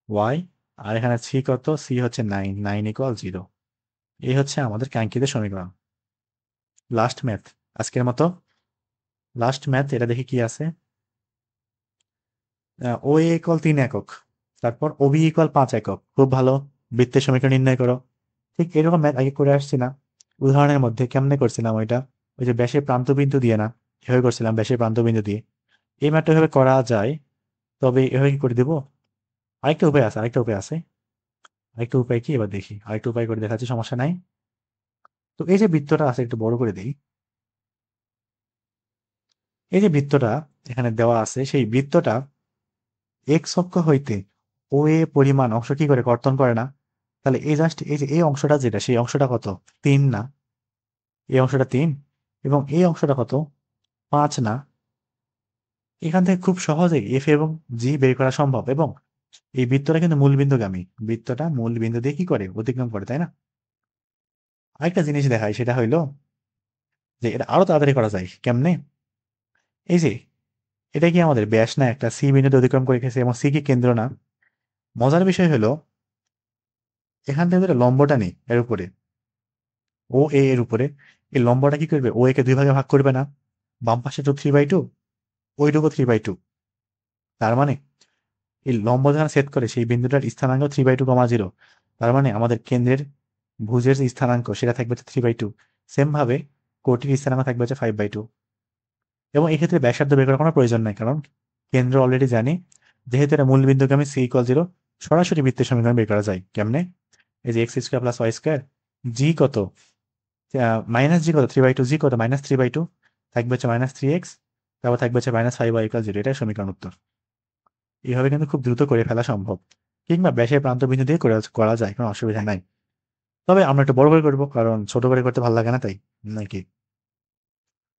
ওয়াই। আর এখানে সি কত, সি হচ্ছে 9, 9 = 0। এই হচ্ছে আমাদের কাঙ্ক্ষিত সমীকরণ। লাস্ট ম্যাথ আজকের মতো, লাস্ট ম্যাথ, এটা দেখি কি আছে। ও এ = 3 একক, তারপর ও বি = 5 একক। খুব ভালো, বৃত্তের সমীকরণ নির্ণয় করো। ঠিক এরকম ম্যাথ আগে করে আসছি না, উদাহরণের মধ্যে কেমনে করছিলাম ওইটা, ওই যে ব্যাসের প্রান্তবিন্দু দিয়ে না, এভাবে করছিলাম ব্যাসের প্রান্তবিন্দু দিয়ে। এই ম্যাথটা এভাবে করা যায়, তবে এভাবে কি করে দেবো, আরেকটা উপায় আছে, আরেকটা উপায় আছে। আরেকটা উপায় কি, এবার দেখি, আরেকটা উপায় করে দেখাচ্ছি, সমস্যা নাই। তো এই যে বৃত্তটা আছে, একটু বড় করে দিই। এই যে বৃত্তটা এখানে দেওয়া আছে, সেই বৃত্তটা এক্স অক্ষ হইতে ও এ পরিমাণ অংশ কি করে কর্তন করে না। তাহলে এই জাস্ট এই যে এই অংশটা যেটা, সেই অংশটা কত 3 না, এই অংশটা 3, এবং এই অংশটা কত 5 না, এখান থেকে খুব সহজেই এফ এবং জি বের করা সম্ভব এবং এই বৃত্তটা কিন্তু মূলবিন্দুগামী। বৃত্তটা মূল বিন্দু দিয়ে কি করে? অতিক্রম করে, তাই না? আরেকটা জিনিস দেখায়, সেটা হইলো যে এটা আরো তাড়াতাড়ি করা যায়। কেমনে? এই যে এটা কি আমাদের ব্যাস না, একটা সি বিন্দুতে অতিক্রম করে গেছে এবং সি কি কেন্দ্র না? মজার বিষয় হলো এখান থেকে যদি লম্বটা নেই এর উপরে, ও এ এর উপরে, এই লম্বটা কি করবে? ও এ কে দুই ভাগে ভাগ করবে না? বাম পাশে তো 3/2, ওইটুকু 3/2। তার মানে এই লম্ব যেখানে সেট করে সেই বিন্দুটার স্থানাঙ্ক 3/2, 0। তার মানে আমাদের কেন্দ্রের ভুজের যে স্থানাঙ্ক সেটা থাকবে হচ্ছে 3/2। সেম ভাবে কোটির স্থানাঙ্ক থাকবে হচ্ছে 5/2। এবং এক্ষেত্রে ব্যাসার্ধ বের করার কোনো প্রয়োজন নাই, কারণ কেন্দ্র অলরেডি জানি। যেহেতু এটা মূল বিন্দুগামী c=0, সরাসরি বৃত্তের সমীকরণ বের করা যায়। কেমনে? এই যে x² + y², জি কত? মাইনাস জি কত? 3/2। জি কত? -3/2। থাকবে হচ্ছে -3x, তারপর থাকবে হচ্ছে -5y = 0। এটাই সমীকরণ উত্তর। এইভাবে কিন্তু খুব দ্রুত করে ফেলা সম্ভব। কিংবা ব্যাসের প্রান্ত বিন্দু দিয়ে করা যায়, কোনো অসুবিধা নাই। তবে আমরা একটু বড় করে করবো, কারণ ছোট করে করতে ভালো লাগে না, তাই নাকি?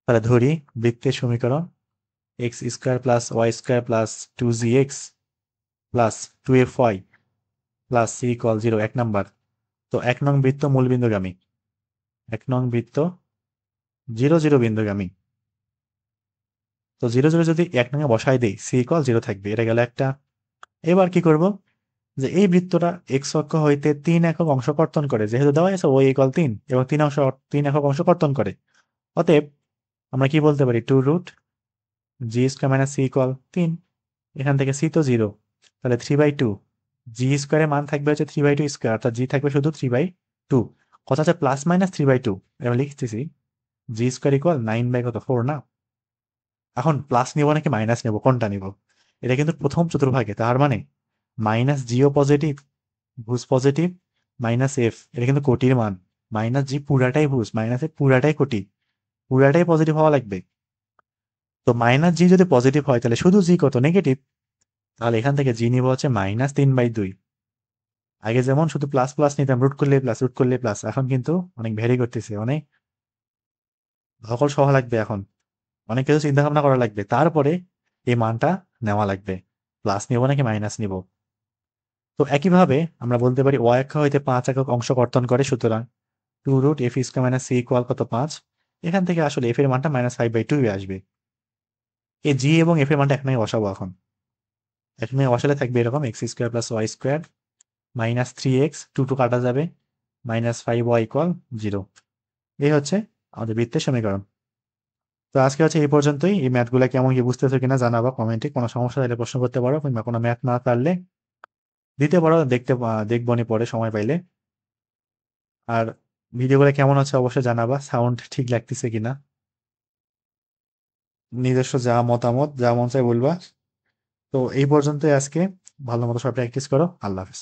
তাহলে ধরি বৃত্তের সমীকরণ x² + y² + 2gx + 2fy + c=0, 1 number. তো 1 নং বৃত্ত মূলবিন্দুগামী, 1 নং বৃত্ত 0, 0 বিন্দুগামী। তো 0, 0 যদি 1 নং বসাই দেই, c=0 থাকবে। এটা গেল একটা। এবার কি করব? যে এই বৃত্তটা এক্স অক্ষ হইতে 3 একক অংশ কর্তন করে, যেহেতু দেওয়া আছে y = 3 এবং 3 একক অংশ কর্তন করে। অতএব আমরা কি বলতে পারি? 2√g² - c=3। এখান থেকে c তো 0, তাহলে 3/2। g² এর মান থাকবে হচ্ছে 3/2², অর্থাৎ g থাকবে শুধু 3/2। কথা হচ্ছে প্লাস মাইনাস 3/2। এবার লিখতেছি g² = 9/4 না? এখন প্লাস নিব নাকি মাইনাস নেব, কোনটা নিব? এটা কিন্তু প্রথম চতুর্ভাগে, তার মানে মাইনাস জিও পজিটিভ, ভুজ পজিটিভ, -f এটা কিন্তু কোটির মান। -g পুরাটাই ভুজ, -f পুরাটাই কোটি, পুরাটাই পজিটিভ হওয়া লাগবে। তো -g যদি পজিটিভ হয় তাহলে শুধু g কত? নেগেটিভ। তাহলে এখান থেকে g নিব হচ্ছে -3/2। আগে যেমন শুধু প্লাস প্লাস নিতাম, রুট করলে প্লাস, রুট করলে প্লাস, এখন কিন্তু অনেক ভ্যারি করতেছে, অনেক ধকল সহ লাগবে এখন, অনেক কিছু চিন্তা ভাবনা করা লাগবে, তারপরে এই মানটা নেওয়া লাগবে। প্লাস নিব নাকি মাইনাস নিব? তো একইভাবে আমরা বলতে পারি y অক্ষ হইতে 5 একক অংশ কর্তন করে, সুতরাং 2√f² - c = কত? 5। এখান থেকে আসলে f এর মানটা -5/2 আসবে। এই g এবং f এর মানটা এখানে বসাবো এখন। এখানে বসালে থাকবে এরকম x² + y² -3x, 2 কাটা যাবে, -5y = 0। এই হচ্ছে আমাদের বৃত্তের সমীকরণ। তো আজকে হচ্ছে এই পর্যন্তই। এই ম্যাথগুলা কেমন কি বুঝতেছো কিনা জানাবা কমেন্টে। কোনো সমস্যা থাকলে প্রশ্ন করতে পারো, কিংবা কোনো ম্যাথ না পারলে দিতে পারো, দেখবনি পরে সময় পাইলে। আর ভিডিওগুলো কেমন হচ্ছে অবশ্যই জানাবা, সাউন্ড ঠিক লাগতেছে কিনা। নিজস্ব যা মতামত, যা মন চায় বলবা। তো এই পর্যন্তই আজকে। ভালো মতো সব প্র্যাকটিস করো। আল্লাহ হাফেজ।